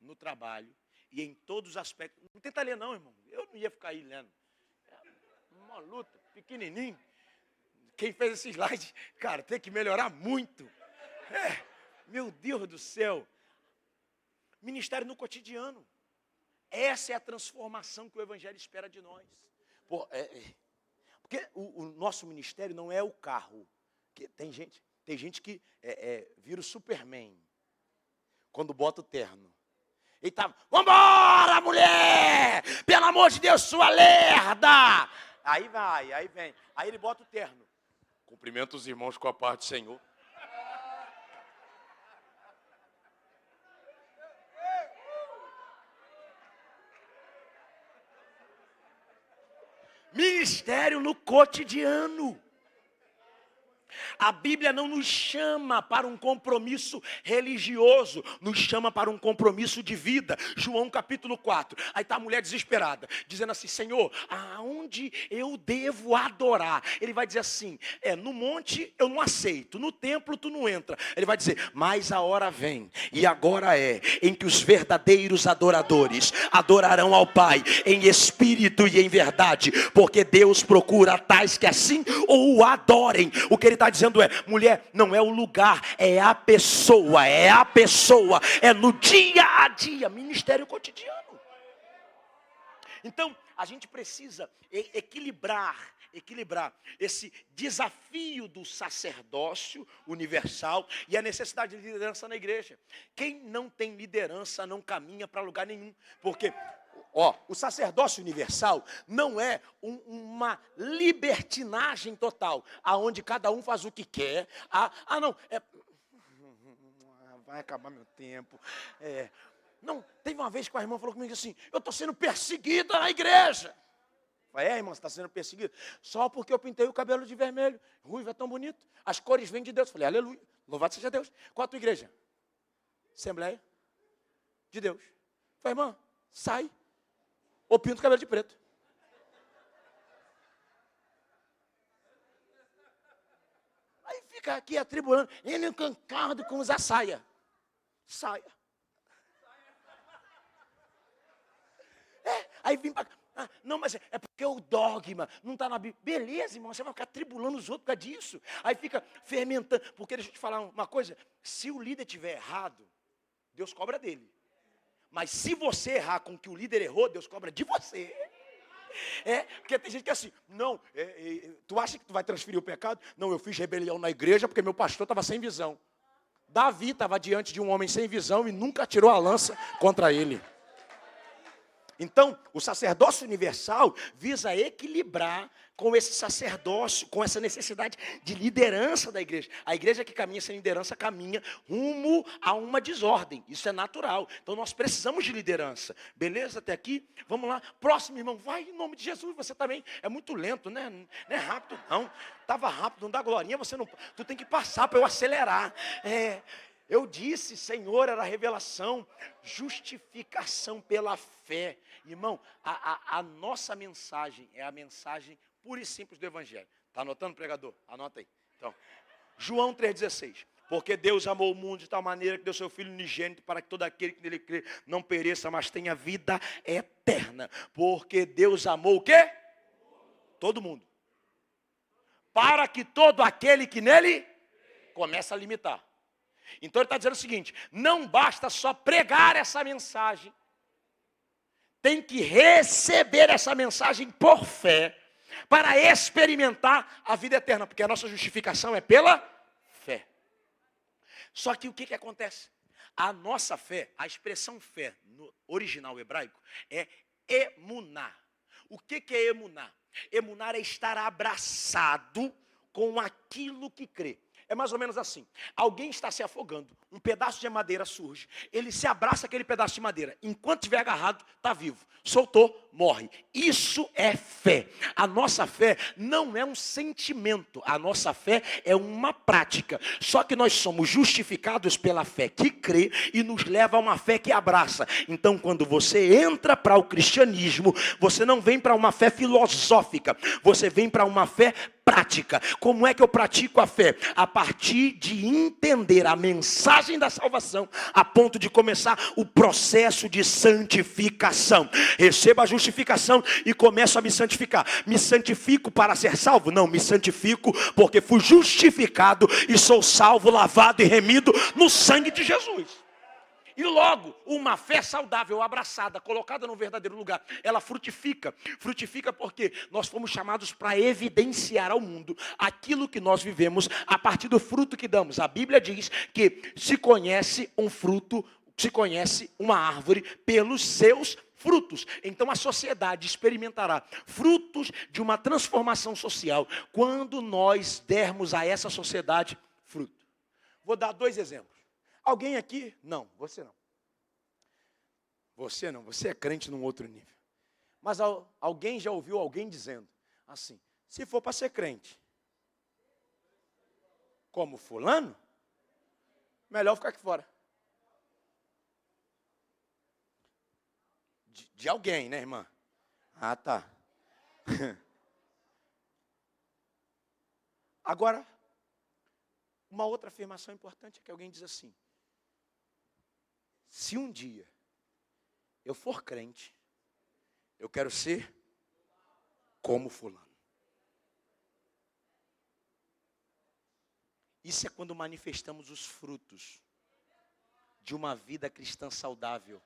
no trabalho e em todos os aspectos. Não tenta ler não, irmão. Eu não ia ficar aí lendo. Uma luta, pequenininho. Quem fez esse slide, cara, tem que melhorar muito. Meu Deus do céu. Ministério no cotidiano. Essa é a transformação que o Evangelho espera de nós. Porque o nosso ministério não é o carro. Que tem gente que vira o Superman quando bota o terno. E tá, vambora, mulher! Pelo amor de Deus, sua lerda! Aí vem. Aí ele bota o terno. Cumprimenta os irmãos com a paz do Senhor. Ministério no cotidiano. A Bíblia não nos chama para um compromisso religioso, nos chama para um compromisso de vida. João capítulo 4. Aí está a mulher desesperada, dizendo assim, Senhor, aonde eu devo adorar? Ele vai dizer assim, no monte eu não aceito, no templo tu não entra. Ele vai dizer, mas a hora vem, e agora é, em que os verdadeiros adoradores adorarão ao Pai em espírito e em verdade, porque Deus procura tais que assim o adorem. O que ele está dizendo mulher, não é o lugar, é a pessoa, é no dia a dia, ministério cotidiano. Então, a gente precisa equilibrar esse desafio do sacerdócio universal e a necessidade de liderança na igreja. Quem não tem liderança não caminha para lugar nenhum, porque Ó, o sacerdócio universal não é uma libertinagem total, aonde cada um faz o que quer. Não, vai acabar meu tempo. Não, teve uma vez que a irmã falou comigo assim, eu estou sendo perseguida na igreja. Eu falei, irmã, você está sendo perseguida? Só porque eu pintei o cabelo de vermelho. Ruivo é tão bonito. As cores vêm de Deus. Eu falei, aleluia, louvado seja Deus. Qual a tua igreja? Assembleia de Deus. Eu falei, irmã, sai. Ou pinta o cabelo de preto. Aí fica aqui atribulando. Ele concorda com usar saia. Saia. Aí vim para cá. Não, mas é porque o dogma não está na Bíblia. Beleza, irmão, você vai ficar tribulando os outros por causa disso. Aí fica fermentando. Porque deixa eu te falar uma coisa. Se o líder estiver errado, Deus cobra dele. Mas se você errar com o que o líder errou, Deus cobra de você. Porque tem gente que é assim, não, tu acha que tu vai transferir o pecado? Não, eu fiz rebelião na igreja porque meu pastor estava sem visão. Davi estava diante de um homem sem visão e nunca tirou a lança contra ele. Então, o sacerdócio universal visa equilibrar com esse sacerdócio, com essa necessidade de liderança da igreja. A igreja que caminha sem liderança, caminha rumo a uma desordem. Isso é natural. Então, nós precisamos de liderança. Beleza? Até aqui? Vamos lá. Próximo, irmão. Vai em nome de Jesus. Você também é muito lento, né? Não é rápido, não. Estava rápido, não dá glorinha. Tu tem que passar para eu acelerar. Eu disse, Senhor, era revelação, justificação pela fé. Irmão, a nossa mensagem é a mensagem pura e simples do Evangelho. Está anotando, pregador? Anota aí. Então, João 3,16. Porque Deus amou o mundo de tal maneira que deu seu Filho unigênito para que todo aquele que nele crê não pereça, mas tenha vida eterna. Porque Deus amou o quê? Todo mundo. Para que todo aquele que nele começa a limitar. Então ele está dizendo o seguinte, não basta só pregar essa mensagem, tem que receber essa mensagem por fé, para experimentar a vida eterna, porque a nossa justificação é pela fé. Só que o que acontece? A nossa fé, a expressão fé no original hebraico é emuná. O que é emuná? Emunar é estar abraçado com aquilo que crê. É mais ou menos assim, alguém está se afogando, um pedaço de madeira surge, ele se abraça aquele pedaço de madeira, enquanto estiver agarrado, está vivo, soltou, morre. Isso é fé. A nossa fé não é um sentimento, a nossa fé é uma prática, só que nós somos justificados pela fé que crê e nos leva a uma fé que abraça. Então quando você entra para o cristianismo, você não vem para uma fé filosófica, você vem para uma fé prática. Como é que eu pratico a fé? A partir de entender a mensagem da salvação, a ponto de começar o processo de santificação. Receba a justificação e começo a me santificar. Me santifico para ser salvo? Não, me santifico porque fui justificado e sou salvo, lavado e remido no sangue de Jesus. E logo, uma fé saudável, abraçada, colocada no verdadeiro lugar, ela frutifica. Frutifica porque nós fomos chamados para evidenciar ao mundo aquilo que nós vivemos a partir do fruto que damos. A Bíblia diz que se conhece um fruto, se conhece uma árvore pelos seus frutos. Então a sociedade experimentará frutos de uma transformação social quando nós dermos a essa sociedade fruto. Vou dar 2 exemplos. Alguém aqui? Não, você não. Você não, você é crente num outro nível. Mas alguém já ouviu alguém dizendo assim, se for para ser crente, como fulano, melhor ficar aqui fora. De alguém, né, irmã? Ah, tá. Agora, uma outra afirmação importante é que alguém diz assim, se um dia eu for crente, eu quero ser como fulano. Isso é quando manifestamos os frutos de uma vida cristã saudável,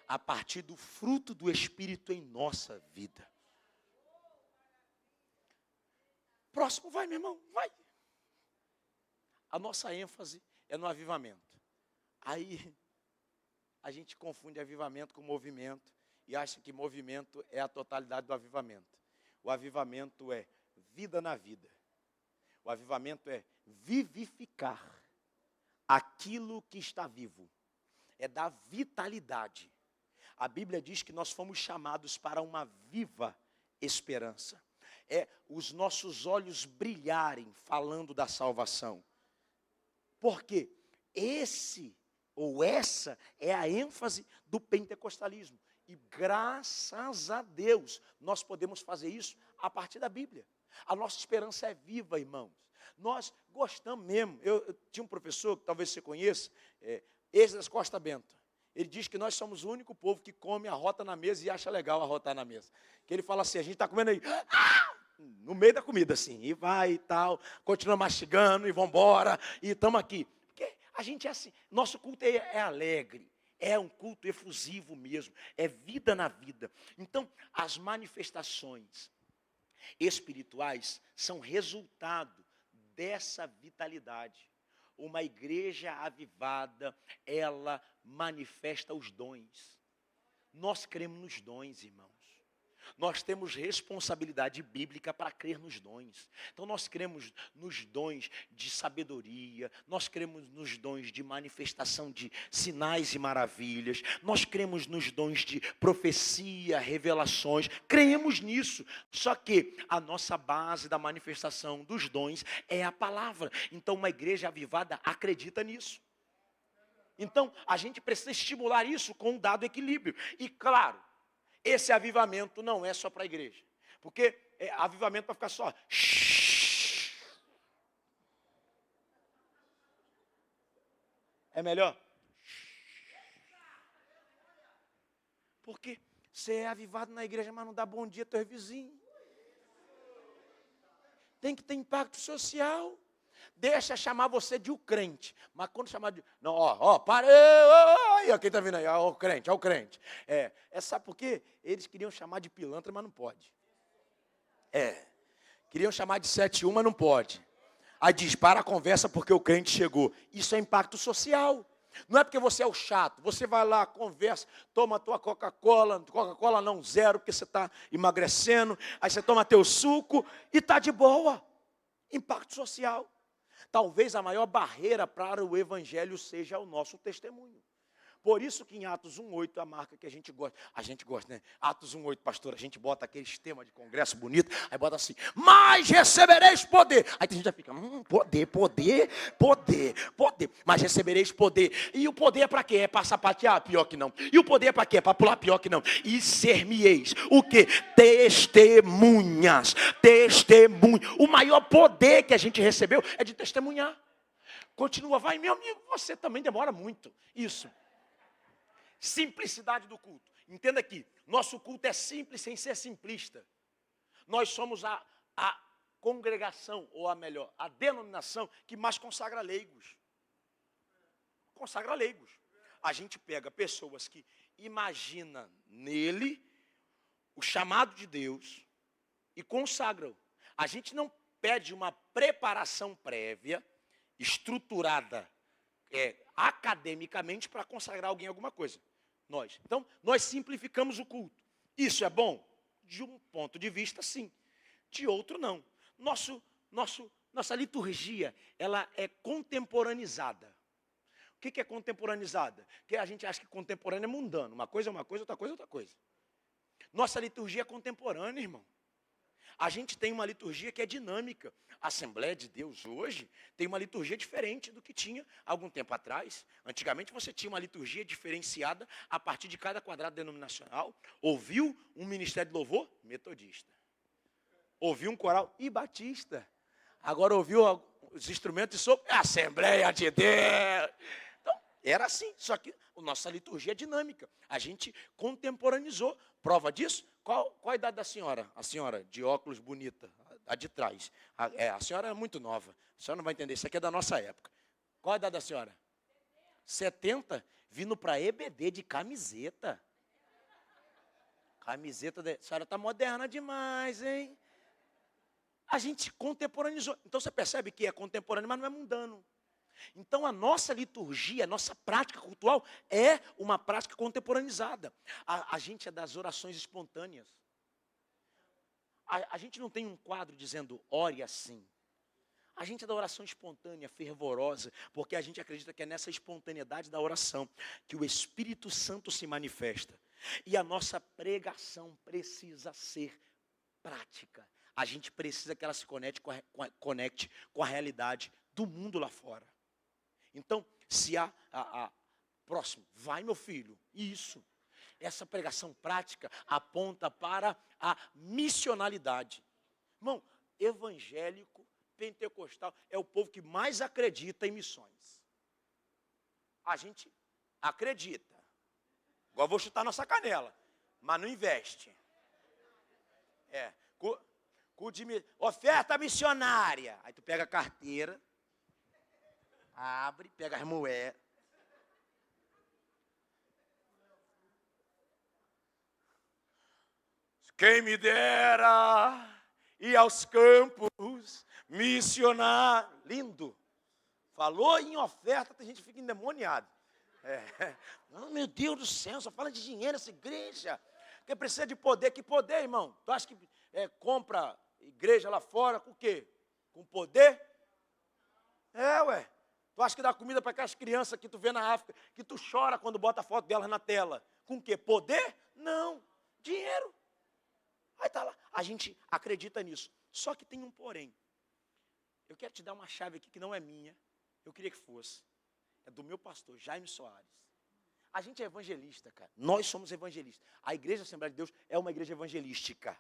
a partir do fruto do Espírito em nossa vida. Próximo, vai, meu irmão, vai. A nossa ênfase é no avivamento. Aí a gente confunde avivamento com movimento e acha que movimento é a totalidade do avivamento. O avivamento é vida na vida. O avivamento é vivificar aquilo que está vivo. É dar vitalidade. A Bíblia diz que nós fomos chamados para uma viva esperança. É os nossos olhos brilharem falando da salvação. Porque esse ou essa é a ênfase do pentecostalismo. E graças a Deus nós podemos fazer isso a partir da Bíblia. A nossa esperança é viva, irmãos. Nós gostamos mesmo. Eu tinha um professor que talvez você conheça, Esdras Costa Bento. Ele diz que nós somos o único povo que come a rota na mesa e acha legal arrotar na mesa. Que ele fala assim, a gente está comendo aí, no meio da comida assim, e vai e tal, continua mastigando e vamos embora, e estamos aqui. Porque a gente é assim, nosso culto é alegre, é um culto efusivo mesmo, é vida na vida. Então, as manifestações espirituais são resultado dessa vitalidade. Uma igreja avivada, ela manifesta os dons. Nós cremos nos dons, irmãos. Nós temos responsabilidade bíblica para crer nos dons. Então nós cremos nos dons de sabedoria, nós cremos nos dons de manifestação de sinais e maravilhas, nós cremos nos dons de profecia, revelações, cremos nisso. Só que a nossa base da manifestação dos dons é a palavra. Então uma igreja avivada acredita nisso. Então a gente precisa estimular isso com um dado equilíbrio. E claro, esse avivamento não é só para a igreja. Porque avivamento vai ficar só. É melhor? Porque você é avivado na igreja, mas não dá bom dia aos teus vizinhos. Tem que ter impacto social. Deixa chamar você de o crente. Mas quando chamar de... Não, parei. Ó, quem está vindo aí? Ó o crente. Sabe por quê? Eles queriam chamar de pilantra, mas não pode. Queriam chamar de 7-1, mas não pode. Aí diz, para a conversa porque o crente chegou. Isso é impacto social. Não é porque você é o chato. Você vai lá, conversa, toma a tua Coca-Cola não, 0, porque você está emagrecendo. Aí você toma teu suco e está de boa. Impacto social. Talvez a maior barreira para o evangelho seja o nosso testemunho. Por isso que em Atos 1:8 a marca que a gente gosta, né? Atos 1:8, pastor, a gente bota aqueles temas de congresso bonito, aí bota assim, mas recebereis poder. Aí a gente já fica, poder, mas recebereis poder. E o poder é para quê? É para sapatear? Pior que não. E o poder é para quê? É para pular? Pior que não. E ser-me-eis, o quê? Testemunhas. O maior poder que a gente recebeu é de testemunhar. Continua, vai, meu amigo, você também demora muito. Isso. Simplicidade do culto. Entenda aqui, nosso culto é simples sem ser simplista. Nós somos a congregação, ou a denominação que mais consagra leigos. A gente pega pessoas que imaginam nele o chamado de Deus e consagram. A gente não pede uma preparação prévia, estruturada academicamente para consagrar alguém alguma coisa. Então, nós simplificamos o culto. Isso é bom? De um ponto de vista, sim. De outro, não. Nossa liturgia, ela é contemporaneizada. O que é contemporaneizada? Porque a gente acha que contemporâneo é mundano. Uma coisa é uma coisa, outra coisa é outra coisa. Nossa liturgia é contemporânea, irmão. A gente tem uma liturgia que é dinâmica. A Assembleia de Deus hoje tem uma liturgia diferente do que tinha algum tempo atrás. Antigamente você tinha uma liturgia diferenciada a partir de cada quadrado denominacional. Ouviu um ministério de louvor? Metodista. Ouviu um coral? E batista. Agora ouviu os instrumentos de sopro? Assembleia de Deus. Então, era assim. Só que a nossa liturgia é dinâmica. A gente contemporaneizou. Prova disso? Qual a idade da senhora? A senhora de óculos bonita, a de trás. A senhora é muito nova. A senhora não vai entender. Isso aqui é da nossa época. Qual a idade da senhora? 70? Vindo para EBD de camiseta. A senhora está moderna demais, hein? A gente contemporaneizou. Então você percebe que é contemporâneo, mas não é mundano. Então a nossa liturgia, a nossa prática cultural é uma prática contemporaneizada. A gente é das orações espontâneas. A gente não tem um quadro dizendo ore assim. A gente é da oração espontânea, fervorosa, porque a gente acredita que é nessa espontaneidade da oração que o Espírito Santo se manifesta. E a nossa pregação precisa ser prática. A gente precisa que ela se conecte com a realidade do mundo lá fora. Então, se próximo, vai meu filho, isso. Essa pregação prática aponta para a missionalidade. Irmão, evangélico, pentecostal, é o povo que mais acredita em missões. A gente acredita. Igual vou chutar nossa canela, mas não investe. Oferta missionária. Aí tu pega a carteira, abre, pega as moedas. Quem me dera ir aos campos missionar. Lindo. Falou em oferta, tem gente que fica endemoniada. Oh, meu Deus do céu, só fala de dinheiro essa igreja. Porque precisa de poder. Que poder, irmão? Tu acha que compra igreja lá fora com o quê? Com poder? Ué. Tu acha que dá comida para aquelas crianças que tu vê na África, que tu chora quando bota a foto delas na tela? Com o quê? Poder? Não. Dinheiro. Aí tá lá. A gente acredita nisso. Só que tem um porém. Eu quero te dar uma chave aqui que não é minha. Eu queria que fosse. É do meu pastor, Jaime Soares. A gente é evangelista, cara. Nós somos evangelistas. A Igreja Assembleia de Deus é uma igreja evangelística.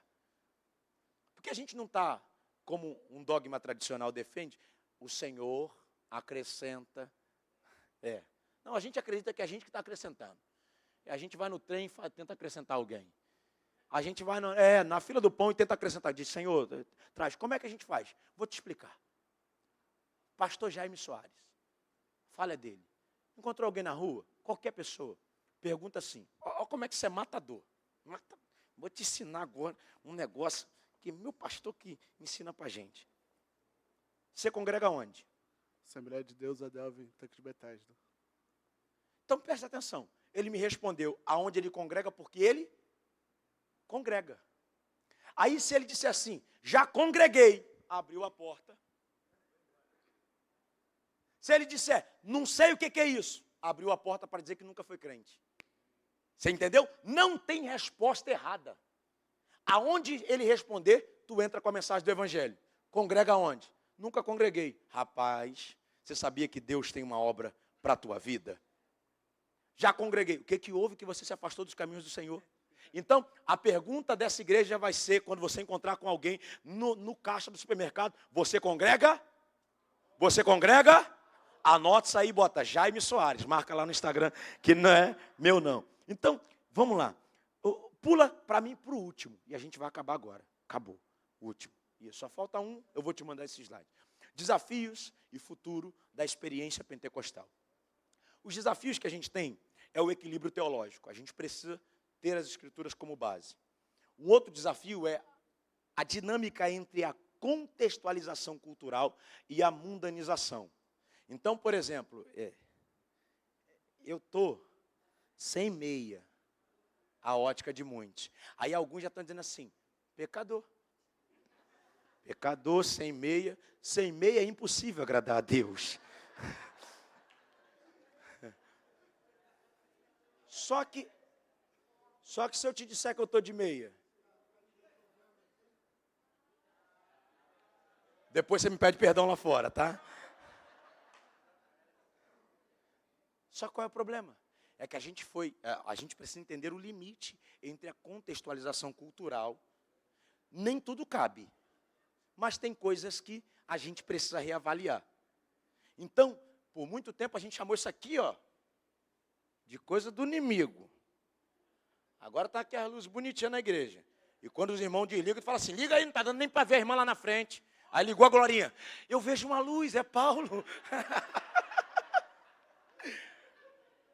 Porque a gente não está, como um dogma tradicional defende, o Senhor acrescenta. Não, a gente acredita que é a gente que está acrescentando. A gente vai no trem e tenta acrescentar alguém. A gente vai na fila do pão e tenta acrescentar. Diz, Senhor, traz. Como é que a gente faz? Vou te explicar. Pastor Jaime Soares. Fala dele. Encontrou alguém na rua? Qualquer pessoa. Pergunta assim. Olha como é que você é matador. Vou te ensinar agora um negócio que meu pastor que ensina pra gente. Você congrega onde? Assembleia de Deus, Adelve, Tanque de Betesda. Então presta atenção. Ele me respondeu aonde ele congrega, porque ele congrega. Aí se ele disser assim, já congreguei, abriu a porta. Se ele disser, não sei o que é isso, abriu a porta para dizer que nunca foi crente. Você entendeu? Não tem resposta errada. Aonde ele responder, tu entra com a mensagem do evangelho. Congrega onde? Nunca congreguei. Rapaz, você sabia que Deus tem uma obra para a tua vida? Já congreguei. O que houve que você se afastou dos caminhos do Senhor? Então, a pergunta dessa igreja vai ser, quando você encontrar com alguém no caixa do supermercado, você congrega? Você congrega? Anote isso aí, bota Jaime Soares, marca lá no Instagram, que não é meu não. Então, vamos lá. Pula para mim para o último, e a gente vai acabar agora. Acabou, o último. E só falta um, eu vou te mandar esse slide. Desafios e futuro da experiência pentecostal. Os desafios que a gente tem é o equilíbrio teológico. A gente precisa ter as escrituras como base. Um outro desafio é a dinâmica entre a contextualização cultural e a mundanização. Então, por exemplo, eu estou sem meia, a ótica de muitos. Aí alguns já estão dizendo assim, pecador. Pecador, sem meia é impossível agradar a Deus. Só que se eu te disser que eu estou de meia, depois você me pede perdão lá fora, tá? Só qual é o problema? É que a gente precisa entender o limite entre a contextualização cultural. Nem tudo cabe, mas tem coisas que a gente precisa reavaliar. Então, por muito tempo a gente chamou isso aqui, de coisa do inimigo. Agora está aqui a luz bonitinha na igreja. E quando os irmãos desligam, tu fala assim, liga aí, não está dando nem para ver a irmã lá na frente. Aí ligou a Glorinha. Eu vejo uma luz, é Paulo.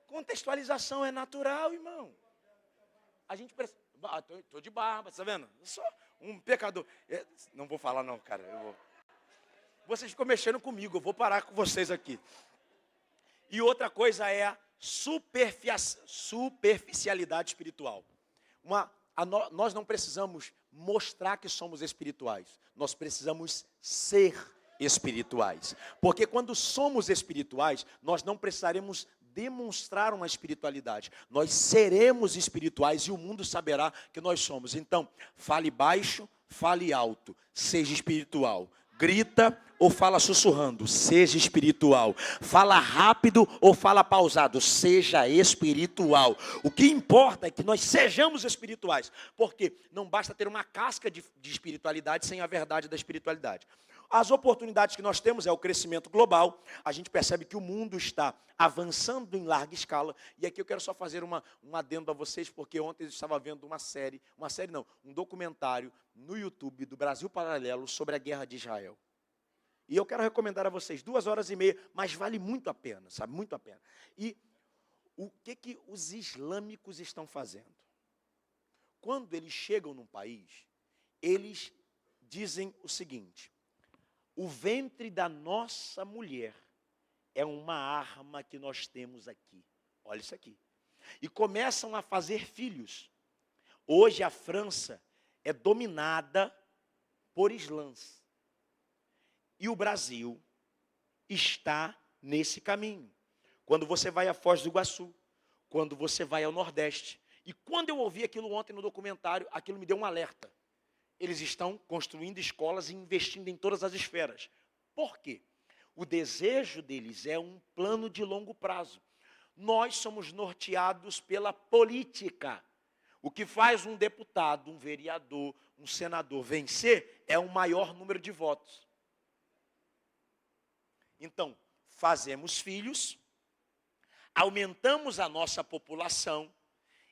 Contextualização é natural, irmão. A gente precisa... Estou de barba, está vendo? Eu sou um pecador. Não vou falar não, cara. Vocês ficam mexendo comigo, eu vou parar com vocês aqui. E outra coisa é a superficialidade espiritual. Nós não precisamos mostrar que somos espirituais. Nós precisamos ser espirituais. Porque quando somos espirituais, nós não precisaremos demonstrar uma espiritualidade. Nós seremos espirituais e o mundo saberá que nós somos. Então, fale baixo, fale alto, seja espiritual. Grita ou fala sussurrando, seja espiritual. Fala rápido ou fala pausado, seja espiritual. O que importa é que nós sejamos espirituais. Porque não basta ter uma casca de espiritualidade sem a verdade da espiritualidade. As oportunidades que nós temos é o crescimento global. A gente percebe que o mundo está avançando em larga escala. E aqui eu quero só fazer um adendo a vocês, porque ontem eu estava vendo um documentário no YouTube do Brasil Paralelo sobre a guerra de Israel. E eu quero recomendar a vocês 2h30, mas vale muito a pena, sabe? Muito a pena. E o que os islâmicos estão fazendo? Quando eles chegam num país, eles dizem o seguinte: o ventre da nossa mulher é uma arma que nós temos aqui. Olha isso aqui. E começam a fazer filhos. Hoje a França é dominada por islãs. E o Brasil está nesse caminho. Quando você vai a Foz do Iguaçu, quando você vai ao Nordeste. E quando eu ouvi aquilo ontem no documentário, aquilo me deu um alerta. Eles estão construindo escolas e investindo em todas as esferas. Por quê? O desejo deles é um plano de longo prazo. Nós somos norteados pela política. O que faz um deputado, um vereador, um senador vencer é o maior número de votos. Então, fazemos filhos, aumentamos a nossa população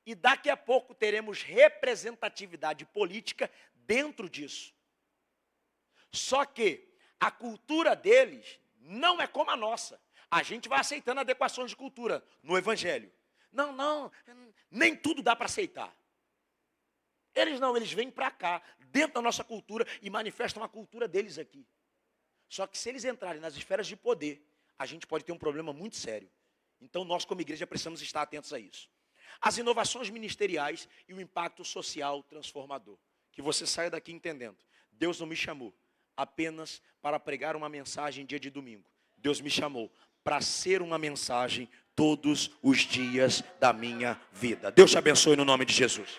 e daqui a pouco teremos representatividade política dentro disso. Só que a cultura deles não é como a nossa. A gente vai aceitando adequações de cultura no Evangelho. Não, nem tudo dá para aceitar. Eles vêm para cá, dentro da nossa cultura, e manifestam a cultura deles aqui. Só que se eles entrarem nas esferas de poder, a gente pode ter um problema muito sério. Então nós, como igreja, precisamos estar atentos a isso. As inovações ministeriais e o impacto social transformador. Que você saia daqui entendendo. Deus não me chamou apenas para pregar uma mensagem dia de domingo. Deus me chamou para ser uma mensagem todos os dias da minha vida. Deus te abençoe no nome de Jesus.